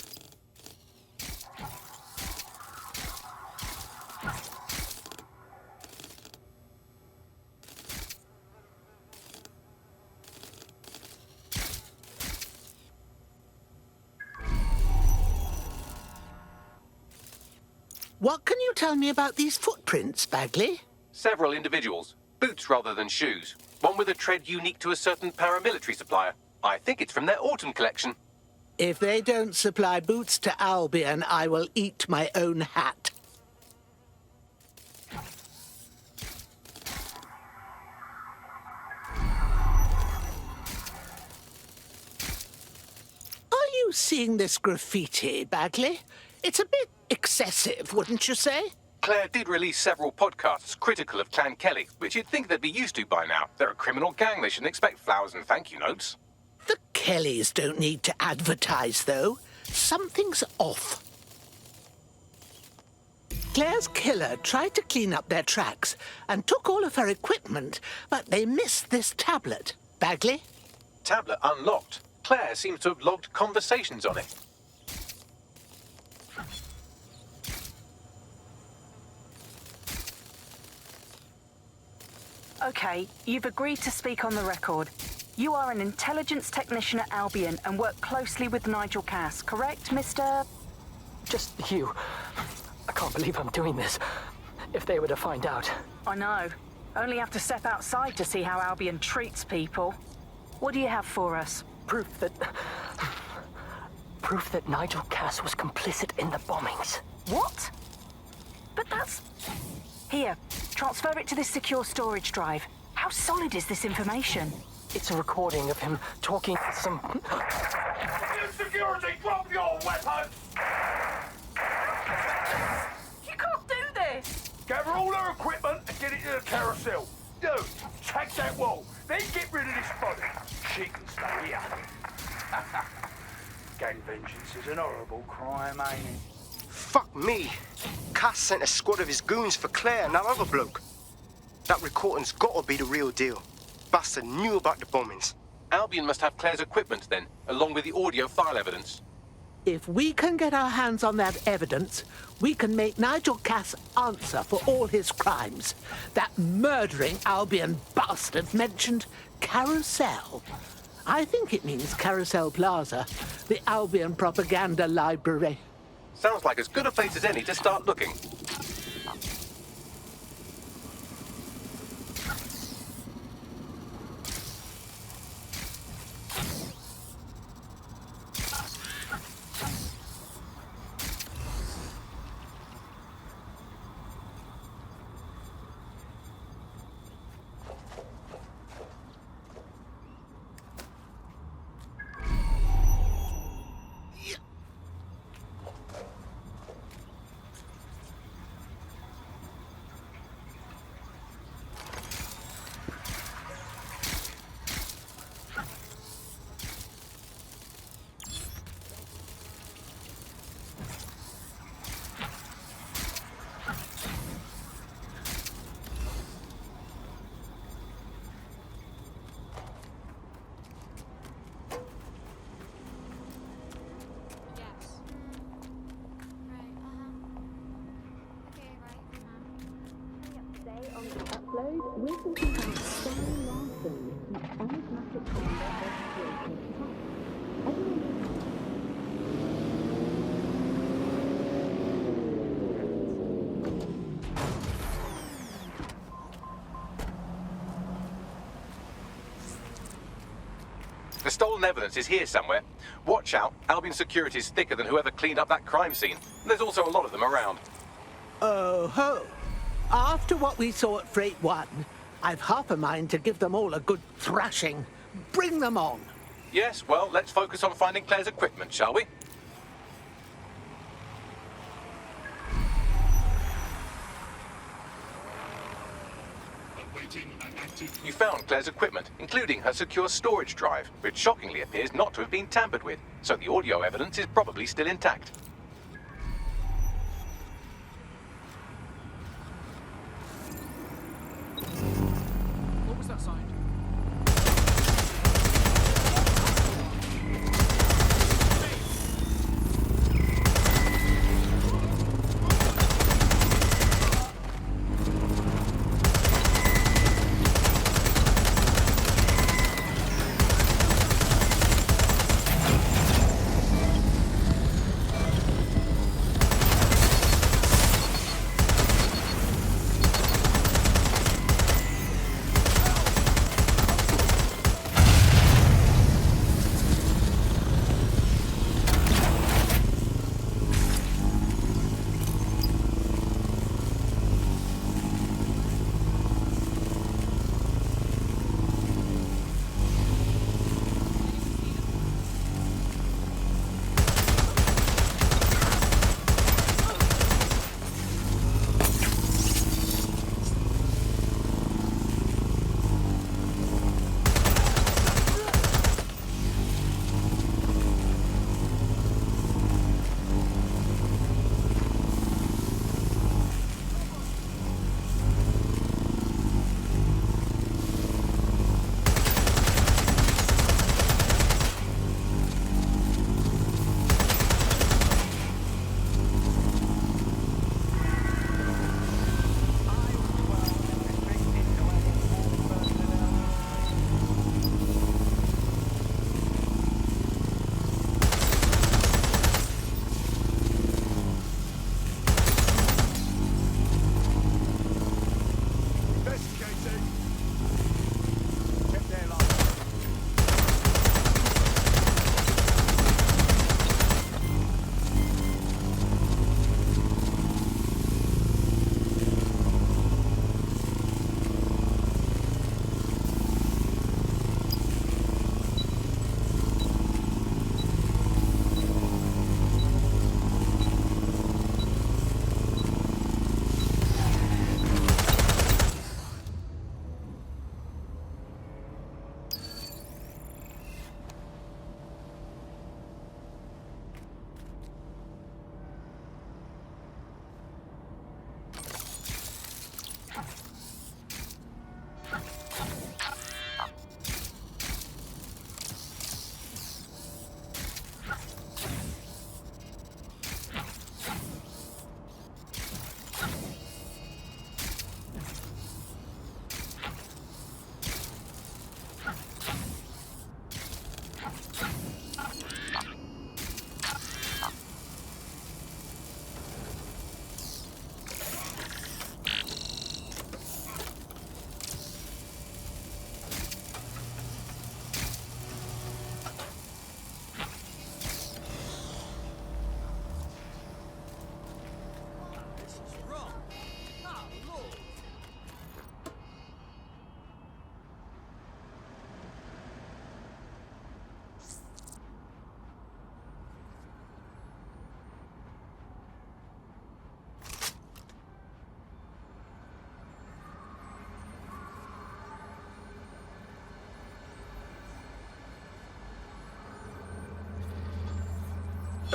Speaker 1: What can you tell me about these footprints, Bagley?
Speaker 2: Several individuals. Boots rather than shoes. One with a tread unique to a certain paramilitary supplier. I think it's from their autumn collection.
Speaker 1: If they don't supply boots to Albion, I will eat my own hat. Are you seeing this graffiti, Bagley? It's a bit excessive, wouldn't you say?
Speaker 2: Claire did release several podcasts critical of Clan Kelly, which you'd think they'd be used to by now. They're a criminal gang. They shouldn't expect flowers and thank you notes.
Speaker 1: The Kellys don't need to advertise, though. Something's off. Claire's killer tried to clean up their tracks and took all of her equipment, but they missed this tablet. Bagley?
Speaker 2: Tablet unlocked. Claire seems to have logged conversations on it.
Speaker 12: Okay, you've agreed to speak on the record. You are an intelligence technician at Albion and work closely with Nigel Cass, correct, Mr...?
Speaker 20: Just you. I can't believe I'm doing this. If they were to find out.
Speaker 12: I know. Only have to step outside to see how Albion treats people. What do you have for us?
Speaker 20: Proof that Nigel Cass was complicit in the bombings.
Speaker 12: What? But that's... Here, transfer it to this secure storage drive. How solid is this information?
Speaker 20: It's a recording of him talking to some...
Speaker 17: Security, drop your weapons!
Speaker 12: You can't do this!
Speaker 17: Gather all her equipment and get it to the carousel. You, take that wall, then get rid of this body. She can stay here. Gang vengeance is an horrible crime, ain't it?
Speaker 16: Fuck me. Cass sent a squad of his goons for Claire and that other bloke. That recording's gotta be the real deal. Bastard knew about the bombings.
Speaker 2: Albion must have Claire's equipment then, along with the audio file evidence.
Speaker 1: If we can get our hands on that evidence, we can make Nigel Cass answer for all his crimes. That murdering Albion bastard mentioned Carousel. I think it means Carousel Plaza, the Albion propaganda library.
Speaker 2: Sounds like as good a place as any to start looking. The stolen evidence is here somewhere. Watch out, Albion security is thicker than whoever cleaned up that crime scene. There's also a lot of them around.
Speaker 1: Oh ho! After what we saw at Freight 1, I've half a mind to give them all a good thrashing. Bring them on!
Speaker 2: Yes, well, let's focus on finding Claire's equipment, shall we? You found Claire's equipment, including her secure storage drive, which shockingly appears not to have been tampered with, so the audio evidence is probably still intact.
Speaker 10: What was that sound?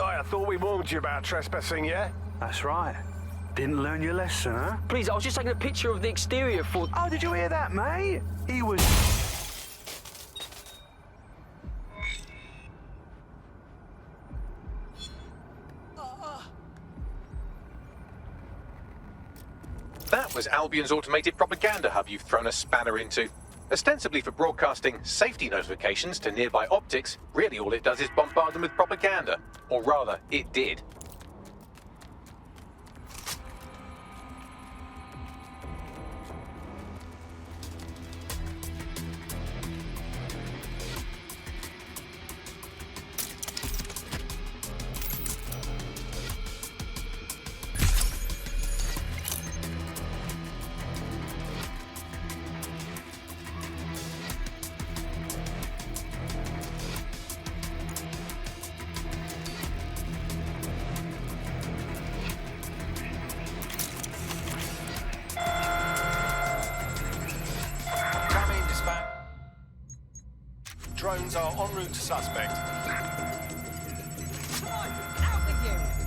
Speaker 13: I thought we warned you about trespassing, yeah?
Speaker 21: That's right. Didn't learn your lesson, huh?
Speaker 20: Please, I was just taking a picture of the exterior for...
Speaker 21: Oh, did you hear that, mate? He was...
Speaker 2: That was Albion's automated propaganda hub you've thrown a spanner into. Ostensibly for broadcasting safety notifications to nearby optics, really all it does is bombard them with propaganda. Or rather, it did.
Speaker 18: Drones are en route to suspect.
Speaker 6: Come on, out with you!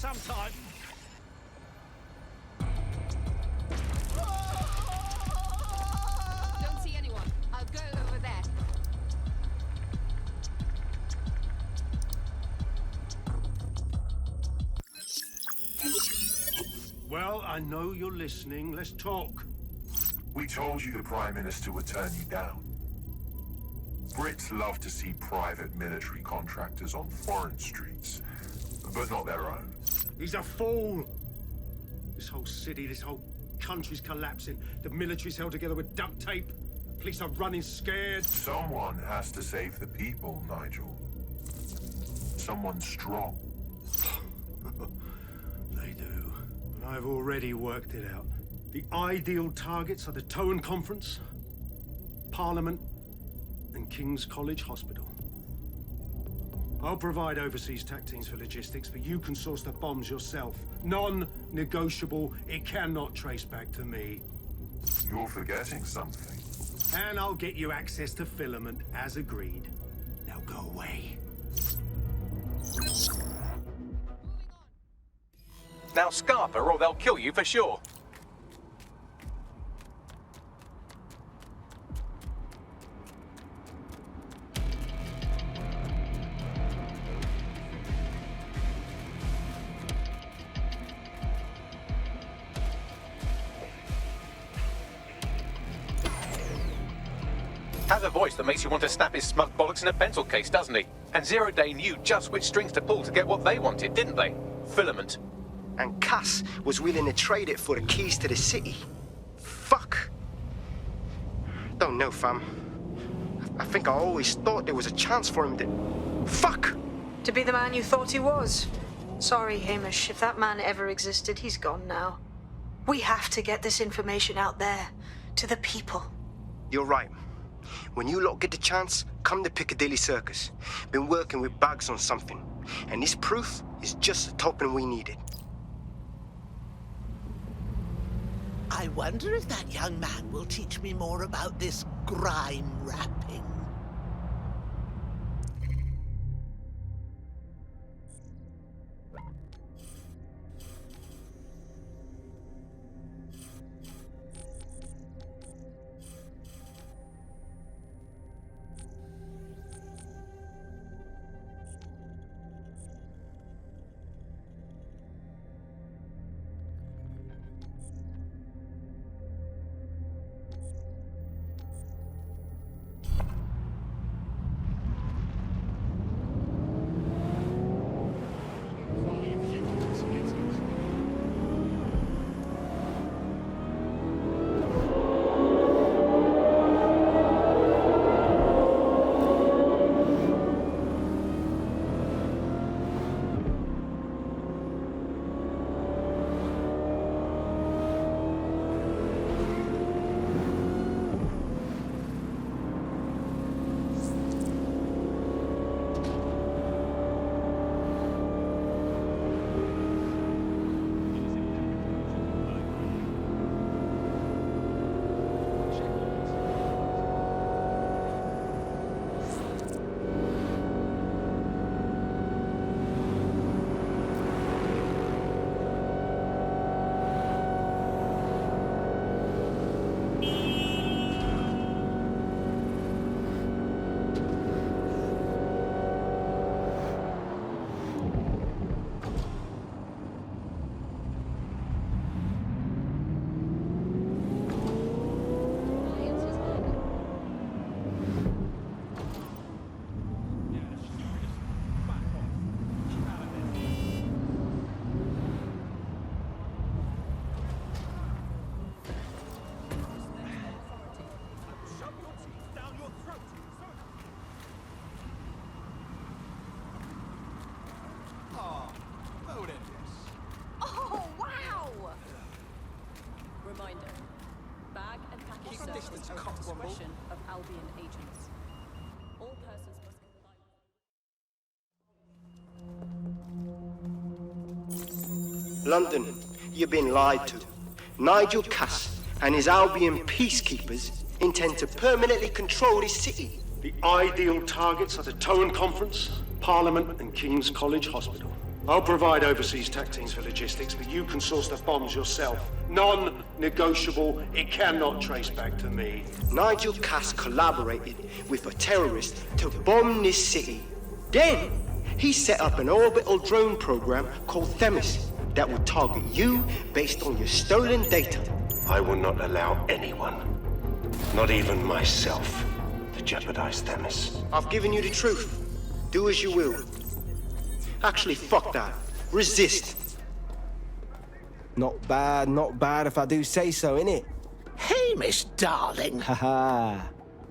Speaker 17: sometime.
Speaker 6: Don't see anyone. I'll go over there.
Speaker 17: Well, I know you're listening. Let's talk.
Speaker 19: We told you the Prime Minister would turn you down. Brits love to see private military contractors on foreign streets, but not their own.
Speaker 17: He's a fool. This whole city, this whole country's collapsing. The military's held together with duct tape.
Speaker 13: Police are running scared.
Speaker 19: Someone has to save the people, Nigel. Someone strong.
Speaker 13: They do. And I've already worked it out. The ideal targets are the Towan Conference, Parliament, and King's College Hospital. I'll provide overseas tech teams for logistics, but you can source the bombs yourself. Non-negotiable. It cannot trace back to me.
Speaker 19: You're forgetting something.
Speaker 13: And I'll get you access to filament, as agreed. Now go away.
Speaker 2: Now scarper or they'll kill you for sure. Has a voice that makes you want to snap his smug bollocks in a pencil case, doesn't he? And Zero Day knew just which strings to pull to get what they wanted, didn't they? Filament.
Speaker 16: And Cass was willing to trade it for the keys to the city. Fuck. Don't know, fam. I think I always thought there was a chance for him to... Fuck!
Speaker 4: To be the man you thought he was. Sorry, Hamish. If that man ever existed, he's gone now. We have to get this information out there, to the people.
Speaker 16: You're right. When you lot get the chance, come to Piccadilly Circus. Been working with Bags on something, and this proof is just the token we needed.
Speaker 1: I wonder if that young man will teach me more about this grime wrapping.
Speaker 6: Suppression of Albion agents. All persons must comply.
Speaker 16: London, you've been lied to. Nigel Cass and his Albion peacekeepers intend to permanently control this city.
Speaker 13: The ideal targets are the Towan Conference, Parliament, and King's College Hospital. I'll provide overseas tech teams for logistics, but you can source the bombs yourself. Non-negotiable. It cannot trace back to me.
Speaker 16: Nigel Cass collaborated with a terrorist to bomb this city. Then, he set up an orbital drone program called Themis that would target you based on your stolen data.
Speaker 14: I will not allow anyone, not even myself, to jeopardize Themis.
Speaker 16: I've given you the truth. Do as you will. Actually, fuck that. Resist.
Speaker 5: Not bad if I do say so, innit?
Speaker 1: Hamish, darling.
Speaker 5: Haha.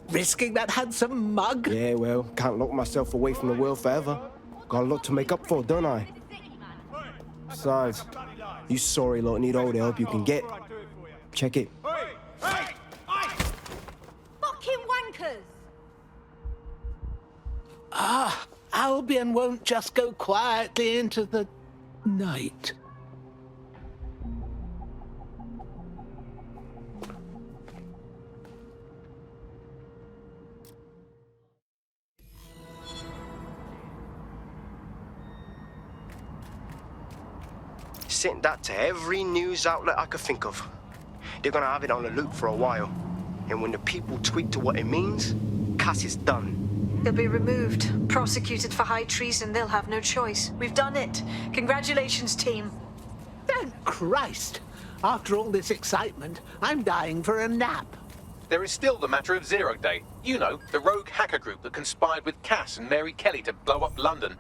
Speaker 1: Risking that handsome mug?
Speaker 5: Yeah, well, can't lock myself away from the world forever. Got a lot to make up for, don't I? Besides, you sorry lot need all the help you can get. Check it.
Speaker 6: Fucking wankers!
Speaker 1: Ah, Albion won't just go quietly into the night.
Speaker 16: Sent that to every news outlet I could think of. They're gonna have it on the loop for a while. And when the people tweet to what it means, Cass is done.
Speaker 4: He'll be removed, prosecuted for high treason. They'll have no choice. We've done it. Congratulations, team.
Speaker 1: Thank Christ. After all this excitement, I'm dying for a nap.
Speaker 2: There is still the matter of Zero Day. You know, the rogue hacker group that conspired with Cass and Mary Kelly to blow up London.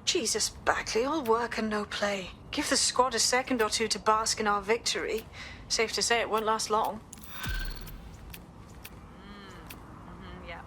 Speaker 4: Jesus, Bagley, all work and no play. Give the squad a second or two to bask in our victory. Safe to say it won't last long.
Speaker 6: Yeah.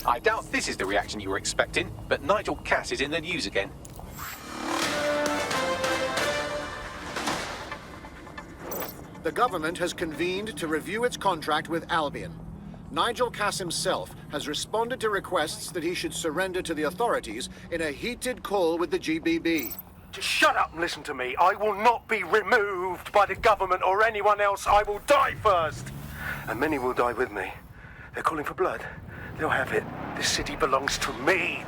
Speaker 2: I doubt this is the reaction you were expecting, but Nigel Cass is in the news again.
Speaker 7: The government has convened to review its contract with Albion. Nigel Cass himself has responded to requests that he should surrender to the authorities in a heated call with the GBB.
Speaker 13: Just shut up and listen to me. I will not be removed by the government or anyone else. I will die first. And many will die with me. They're calling for blood. They'll have it. This city belongs to me.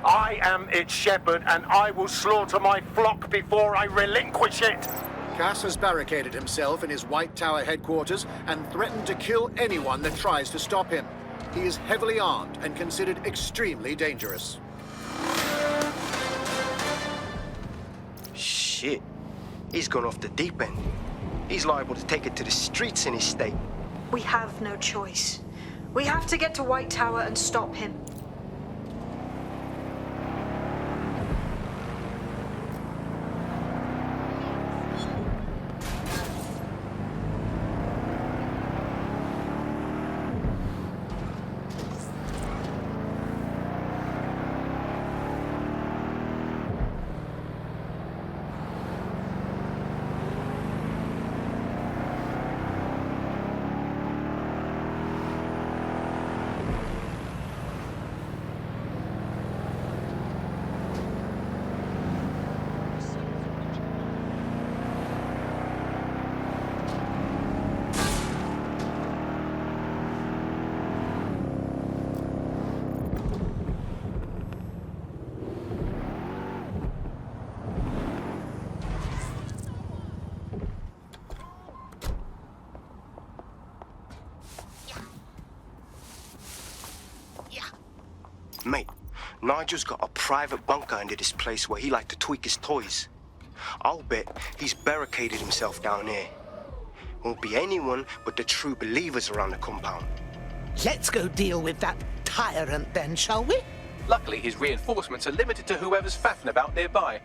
Speaker 13: I am its shepherd, and I will slaughter my flock before I relinquish it.
Speaker 7: Cass has barricaded himself in his White Tower headquarters and threatened to kill anyone that tries to stop him. He is heavily armed and considered extremely dangerous.
Speaker 16: Shit. He's gone off the deep end. He's liable to take it to the streets in his state.
Speaker 4: We have no choice. We have to get to White Tower and stop him.
Speaker 16: Mate, Nigel's got a private bunker under this place where he like to tweak his toys. I'll bet he's barricaded himself down here. Won't be anyone but the true believers around the compound.
Speaker 1: Let's go deal with that tyrant then, shall we?
Speaker 2: Luckily, his reinforcements are limited to whoever's faffing about nearby.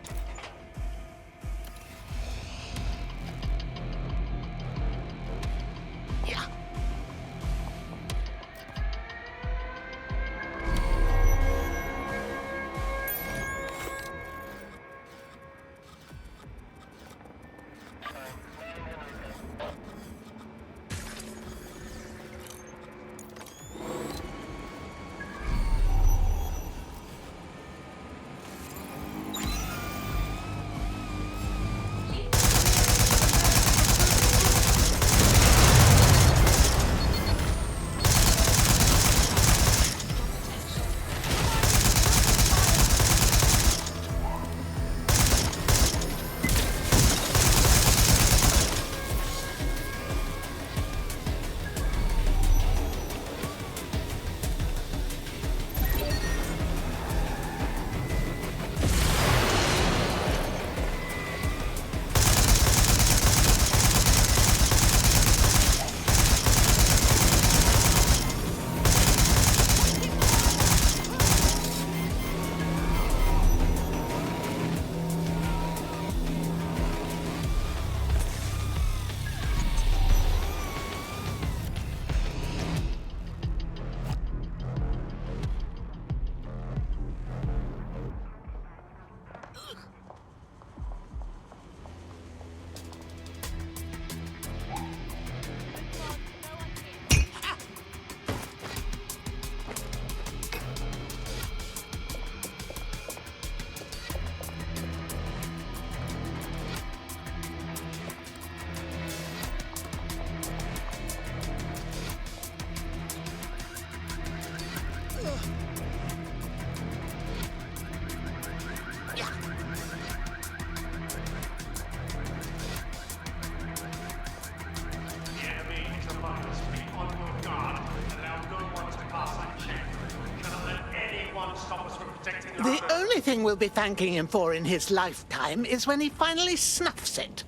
Speaker 1: The only thing we'll be thanking him for in his lifetime is when he finally snuffs it.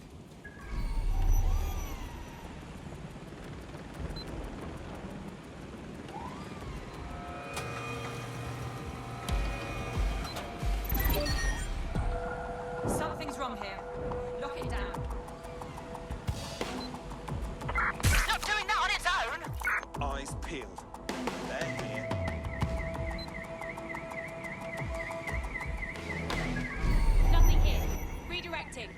Speaker 6: Something's wrong here. Lock it down.
Speaker 11: It's not doing that on its own!
Speaker 22: Eyes peeled. They're here.
Speaker 6: Nothing here. Redirecting.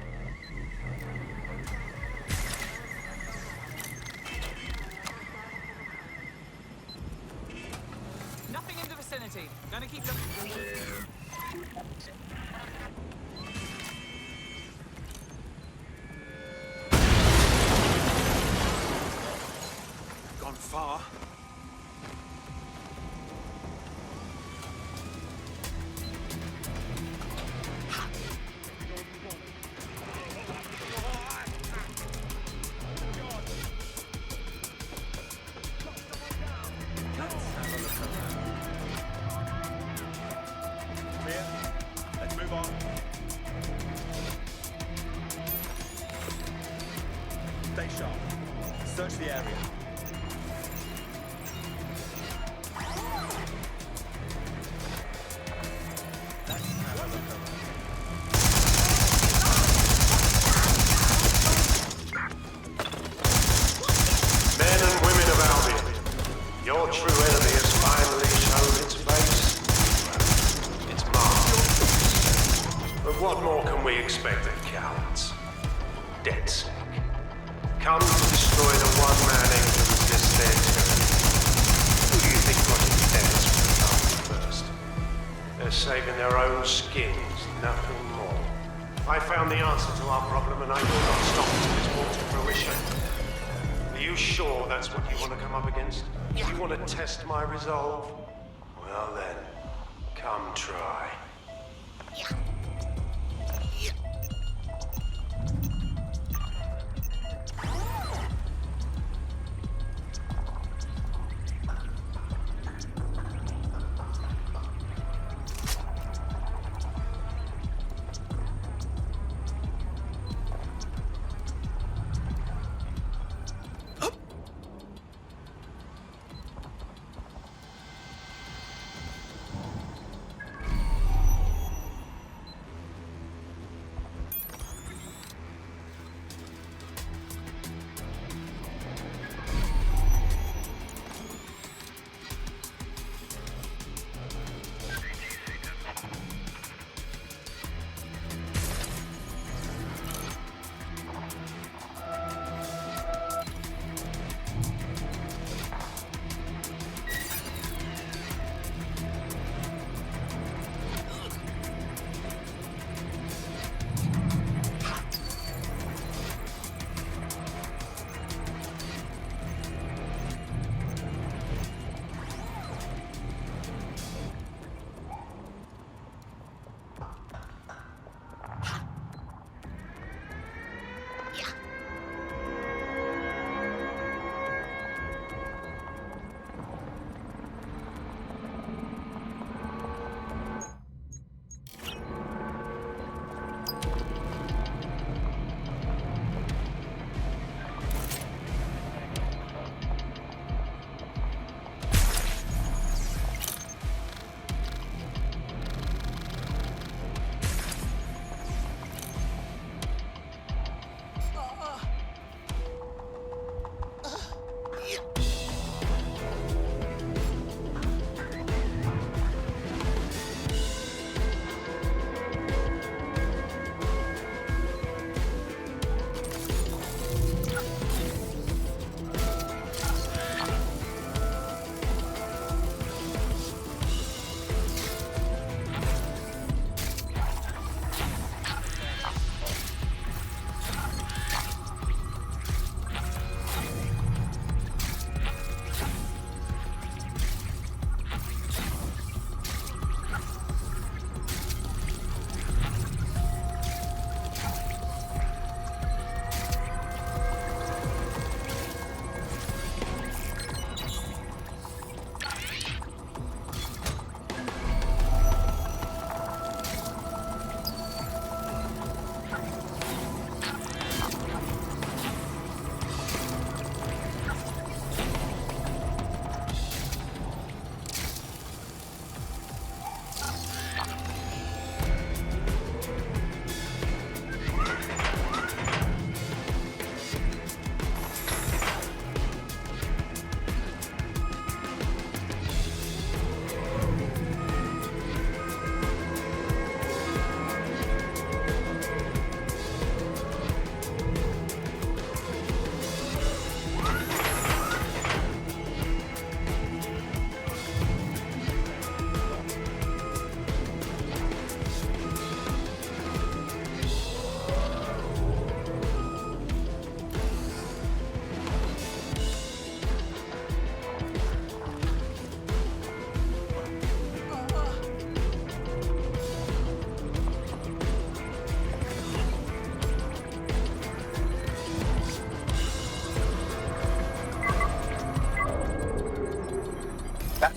Speaker 10: Nothing in the vicinity. Gonna keep looking.
Speaker 22: Gone far. Clear. Let's move on. Stay sharp. Search the area. Let's have a look around.
Speaker 14: Men and women of Albion, your true enemy has finally shown its face. It's marked. But what more can we expect of cowards? DedSec. Come to destroy the one man able to resist their tyranny. Who do you think Project Dennis will come first? They're saving their own skins, nothing more. I found the answer to our problem and I will not stop until it's brought to fruition. Are you sure that's what you want to come up against? You want to test my resolve? Well then, come try.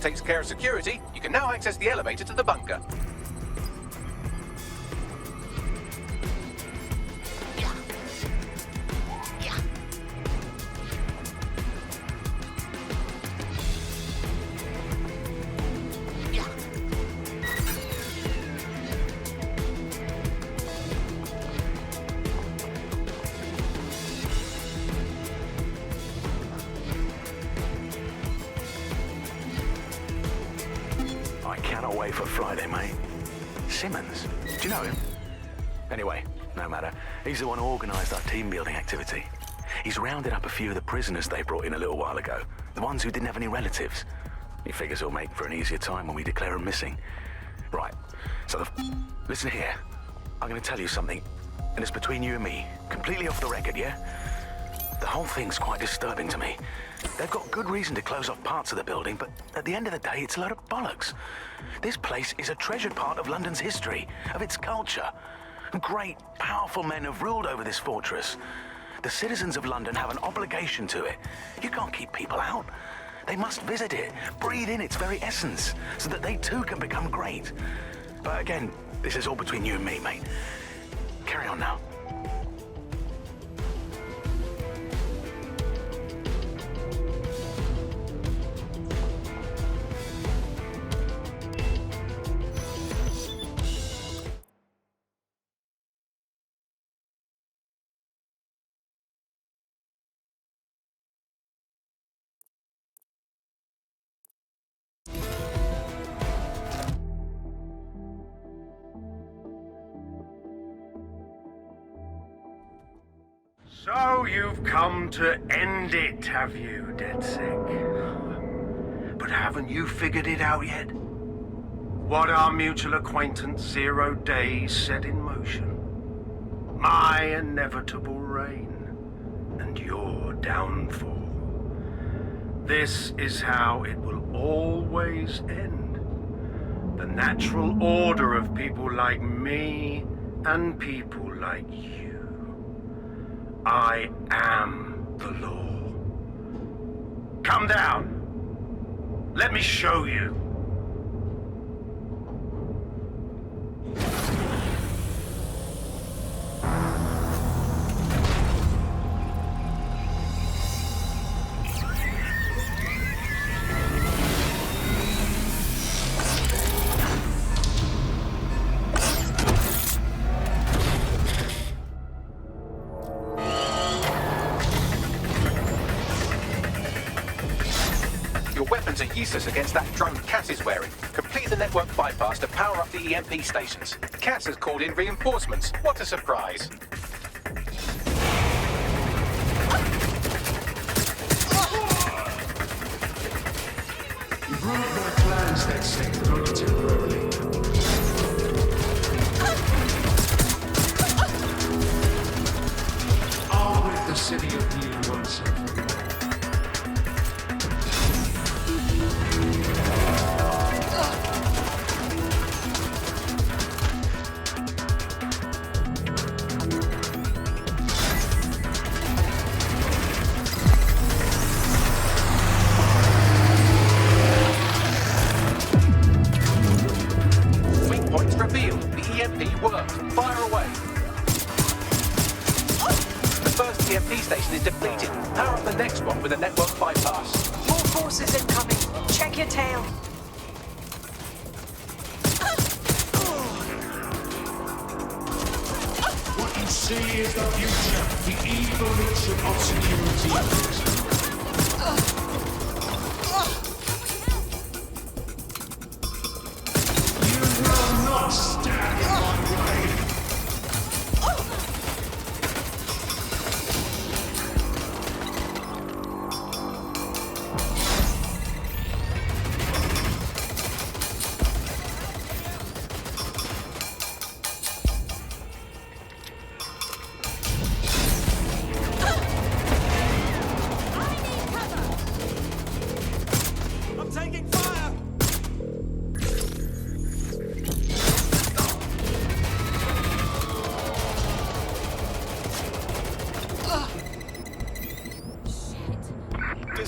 Speaker 2: takes care of security, you can now access the elevator to the bunker.
Speaker 21: I cannot wait for Friday, mate. Simmons? Do you know him? Anyway, no matter. He's the one who organised our team-building activity. He's rounded up a few of the prisoners they brought in a little while ago. The ones who didn't have any relatives. He figures he'll make for an easier time when we declare them missing. Right, so listen here. I'm going to tell you something, and it's between you and me. Completely off the record, yeah? The whole thing's quite disturbing to me. They've got good reason to close off parts of the building, but at the end of the day, it's a load of bollocks. This place is a treasured part of London's history, of its culture. Great, powerful men have ruled over this fortress. The citizens of London have an obligation to it. You can't keep people out. They must visit it, breathe in its very essence, so that they too can become great. But again, this is all between you and me, mate. Carry on now.
Speaker 13: So you've come to end it, have you, DedSec? But haven't you figured it out yet? What our mutual acquaintance 0 Days set in motion? My inevitable reign and your downfall. This is how it will always end. The natural order of people like me and people like you. I am the law. Come down. Let me show you.
Speaker 2: Are useless against that drone Cass is wearing. Complete the network bypass to power up the EMP stations. Cass has called in reinforcements. What a surprise.
Speaker 13: You brought my plans, DedSec, but only temporarily. I'll rid the city of you once and for all.
Speaker 2: Station is depleted. Power up the next one with a network bypass.
Speaker 4: More forces incoming. Check your tail.
Speaker 13: What you see is the future, the evolution of security. You will not stand in my way.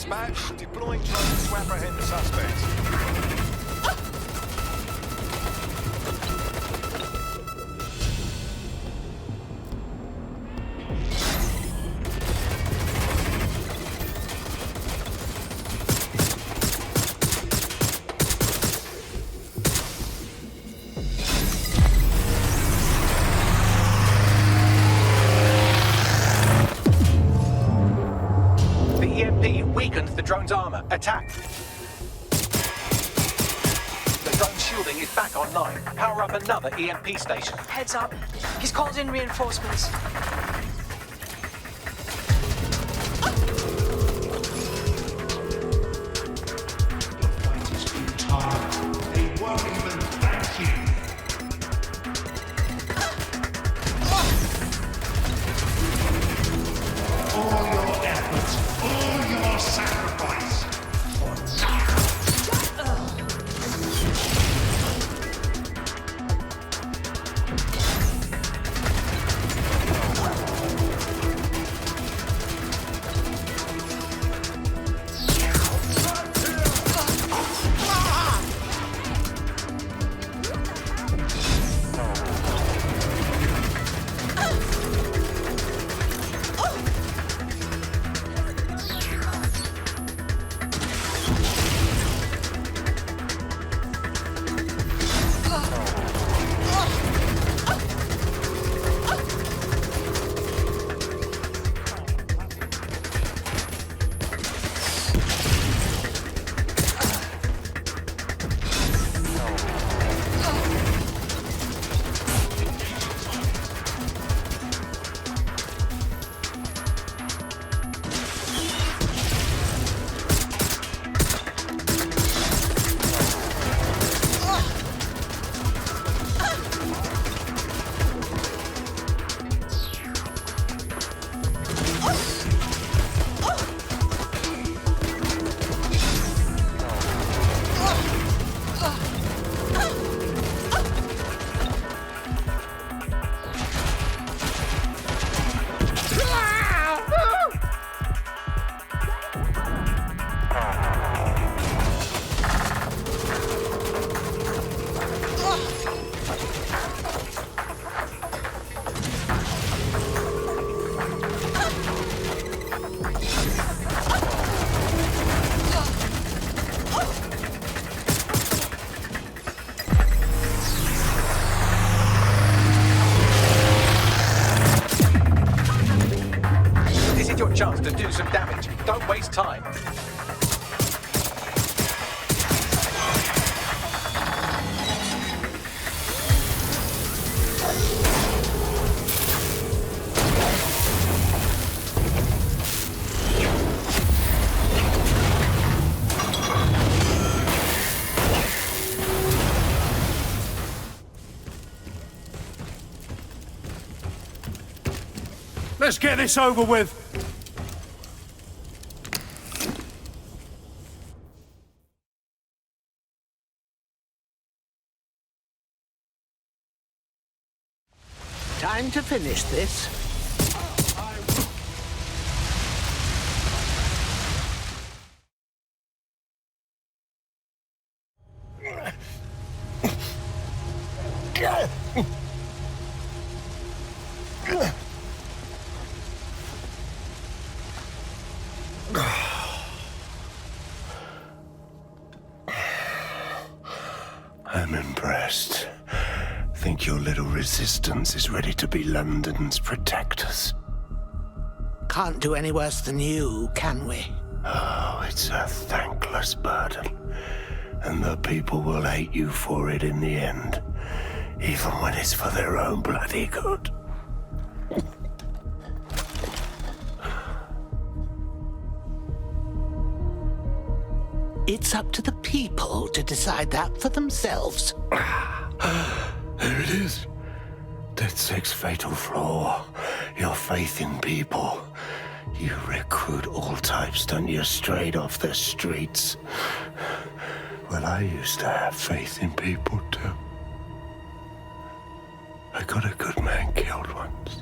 Speaker 18: Dispatch, deploying drones to apprehend the suspect.
Speaker 2: The EMP weakened the drone's armor. Attack! The drone's shielding is back online. Power up another EMP station.
Speaker 4: Heads up. He's called in reinforcements.
Speaker 3: They won't even thank you. All your efforts, all your sacrifice, for nothing.
Speaker 2: Chance to do some damage. Don't waste time.
Speaker 13: Let's get this over with.
Speaker 1: Time to finish this.
Speaker 15: I'm impressed. Think your little resistance is ready to be London's protectors?
Speaker 1: Can't do any worse than you, can we?
Speaker 15: Oh, it's a thankless burden. And the people will hate you for it in the end. Even when it's for their own bloody good.
Speaker 1: It's up to the people to decide that for themselves.
Speaker 15: There it is. DedSec's fatal flaw. Your faith in people. You recruit all types, don't you, straight off the streets. Well, I used to have faith in people, too. I got a good man killed once.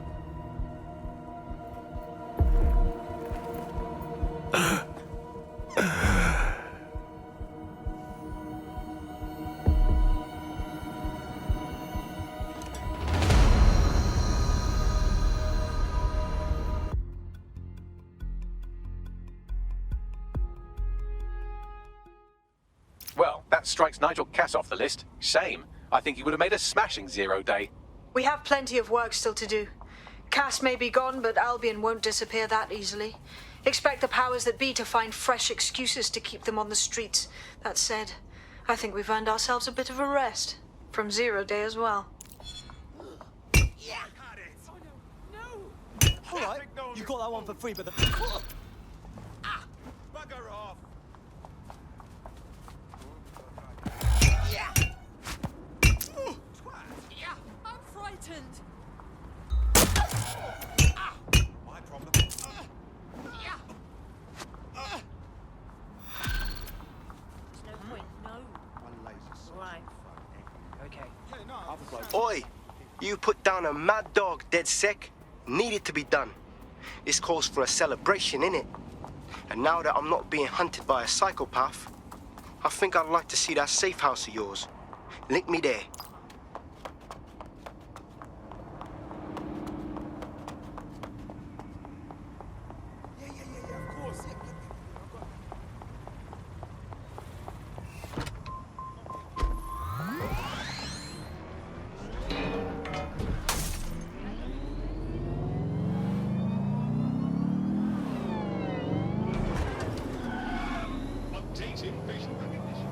Speaker 2: That strikes Nigel Cass off the list. Shame. I think he would have made a smashing 0 day.
Speaker 4: We have plenty of work still to do. Cass may be gone, but Albion won't disappear that easily. Expect the powers that be to find fresh excuses to keep them on the streets. That said, I think we've earned ourselves a bit of a rest. From 0 day as well.
Speaker 8: All right, you got that one for free, but the...
Speaker 22: Bugger off!
Speaker 6: Yeah, I'm frightened.
Speaker 22: My problem.
Speaker 6: Yeah. There's no point, no. Right.
Speaker 8: Okay.
Speaker 16: Oi! You put down a mad dog, DedSec. Needed to be done. This calls for a celebration, innit? And now that I'm not being hunted by a psychopath, I think I'd like to see that safe house of yours. Link me there.
Speaker 22: Of course. Updating facial recognition.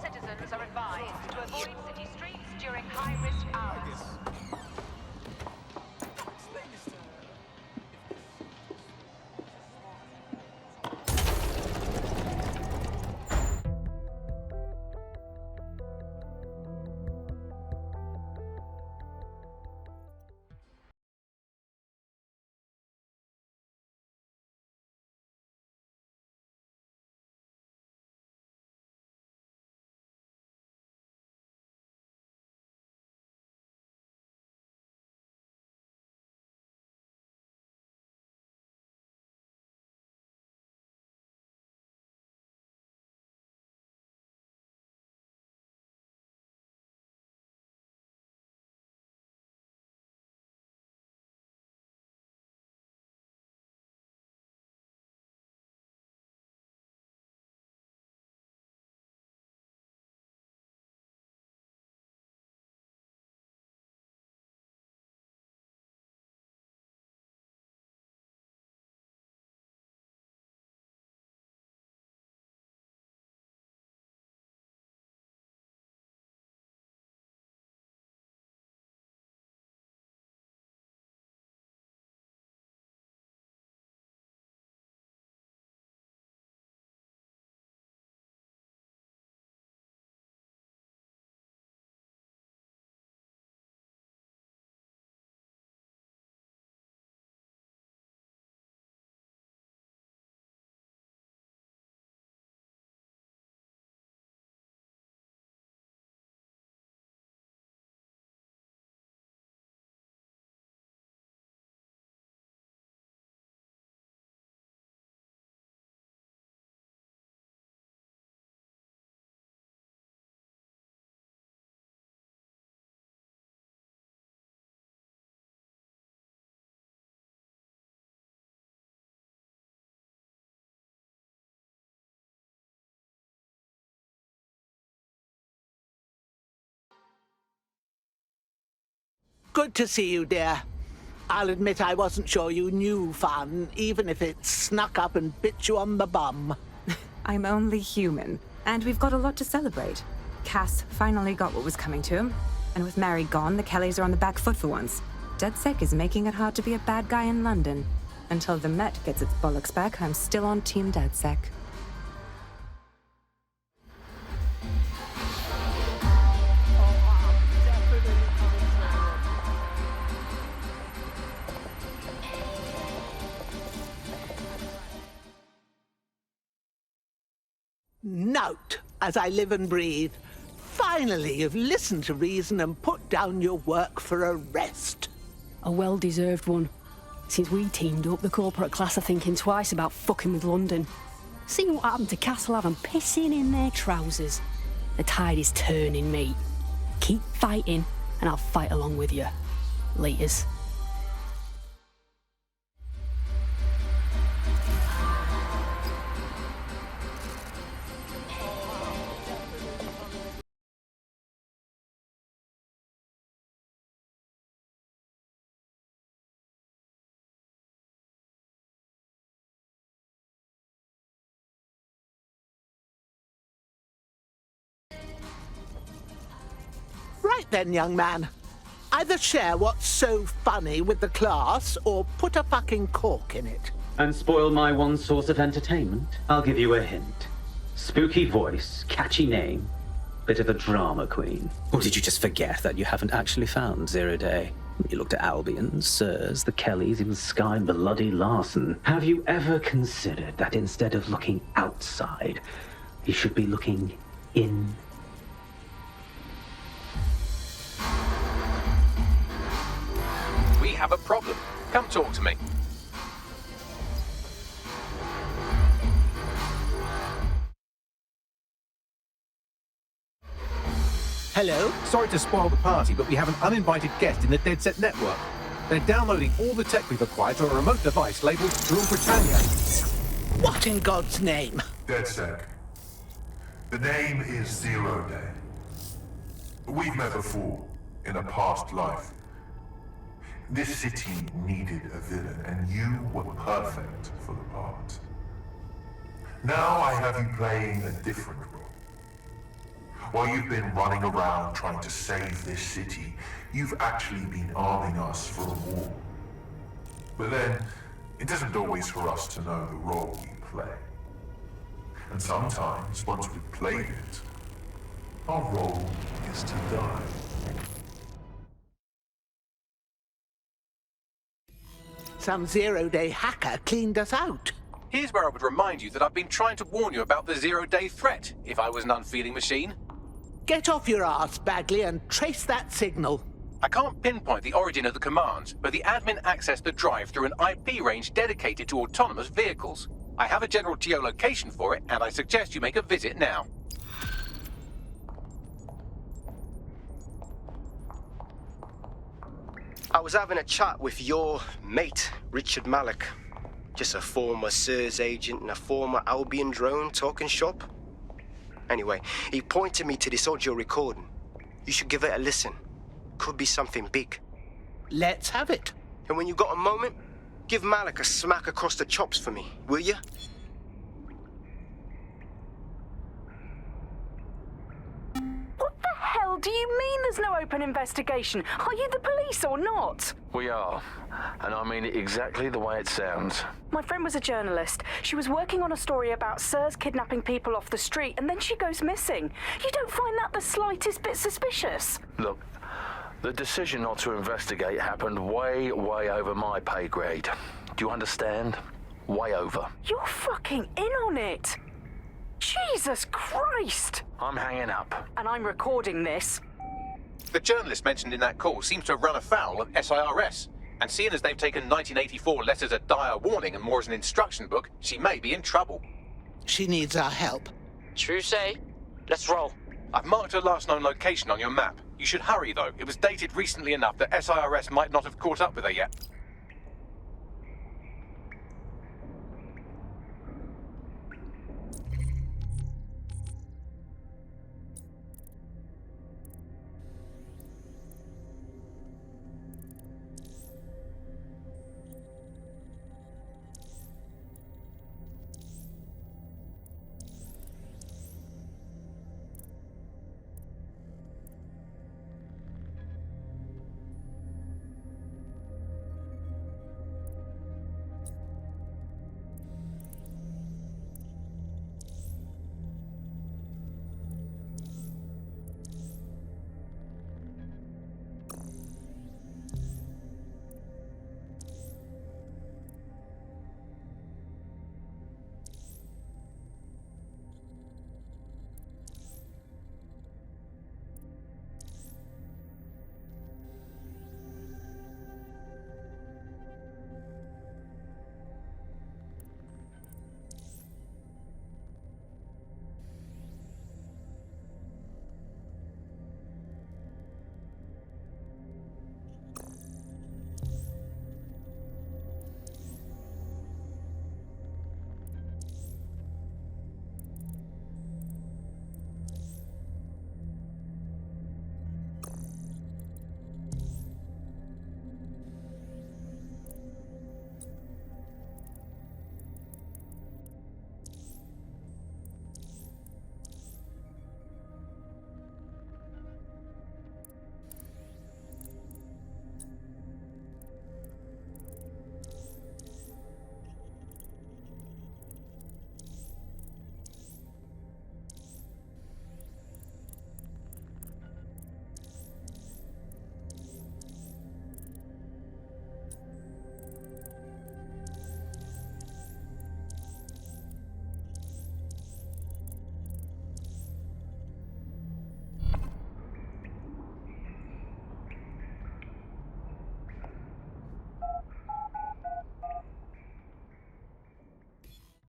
Speaker 11: Citizens are advised to avoid city streets during high-risk hours.
Speaker 1: Good to see you, dear. I'll admit I wasn't sure you knew fun, even if it snuck up and bit you on the bum.
Speaker 9: I'm only human, and we've got a lot to celebrate. Cass finally got what was coming to him, and with Mary gone, the Kellys are on the back foot for once. DedSec is making it hard to be a bad guy in London. Until the Met gets its bollocks back, I'm still on Team DedSec.
Speaker 1: Note, as I live and breathe, finally you've listened to reason and put down your work for a rest.
Speaker 12: A well-deserved one. Since we teamed up, the corporate class are thinking twice about fucking with London. Seeing what happened to Castlehaven pissing in their trousers. The tide is turning, mate. Keep fighting, and I'll fight along with you. Laters.
Speaker 1: Right then, young man. Either share what's so funny with the class, or put a fucking cork in it.
Speaker 23: And spoil my one source of entertainment? I'll give you a hint. Spooky voice, catchy name, bit of a drama queen. Or did you just forget that you haven't actually found Zero Day? You looked at Albion, Sirs, the Kellys, even Sky Bloody Larson. Have you ever considered that instead of looking outside, you should be looking in?
Speaker 2: We have a problem. Come talk to me.
Speaker 1: Hello?
Speaker 2: Sorry to spoil the party, but we have an uninvited guest in the DedSec network. They're downloading all the tech we've acquired to a remote device labeled Rule Britannia.
Speaker 1: What in God's name?
Speaker 19: DedSec. The name is Zero Day. We've met before, in a past life. This city needed a villain, and you were perfect for the part. Now I have you playing a different role. While you've been running around trying to save this city, you've actually been arming us for a war. But then, it isn't always for us to know the role we play. And sometimes, once we've played it, our role is to die.
Speaker 1: Some zero-day hacker cleaned us out.
Speaker 2: Here's where I would remind you that I've been trying to warn you about the zero-day threat, if I was an unfeeling machine.
Speaker 1: Get off your ass, Bagley, and trace that signal.
Speaker 2: I can't pinpoint the origin of the command, but the admin accessed the drive through an IP range dedicated to autonomous vehicles. I have a general geolocation for it, and I suggest you make a visit now.
Speaker 16: I was having a chat with your mate, Richard Malik. Just a former SIRS agent and a former Albion drone talking shop. Anyway, he pointed me to this audio recording. You should give it a listen. Could be something big.
Speaker 1: Let's have it.
Speaker 16: And when you got a moment, give Malik a smack across the chops for me, will you?
Speaker 24: What the hell do you mean there's no open investigation? Are you the police or not?
Speaker 21: We are. And I mean it exactly the way it sounds.
Speaker 24: My friend was a journalist. She was working on a story about Sirs kidnapping people off the street, and then she goes missing. You don't find that the slightest bit suspicious?
Speaker 21: Look, the decision not to investigate happened way over my pay grade. Do you understand? Way over.
Speaker 24: You're fucking in on it. Jesus Christ!
Speaker 21: I'm hanging up.
Speaker 24: And I'm recording this.
Speaker 2: The journalist mentioned in that call seems to have run afoul of SIRS. And seeing as they've taken 1984 less as a dire warning and more as an instruction book, she may be in trouble.
Speaker 1: She needs our help.
Speaker 25: True say. Let's roll.
Speaker 2: I've marked her last known location on your map. You should hurry, though. It was dated recently enough that SIRS might not have caught up with her yet.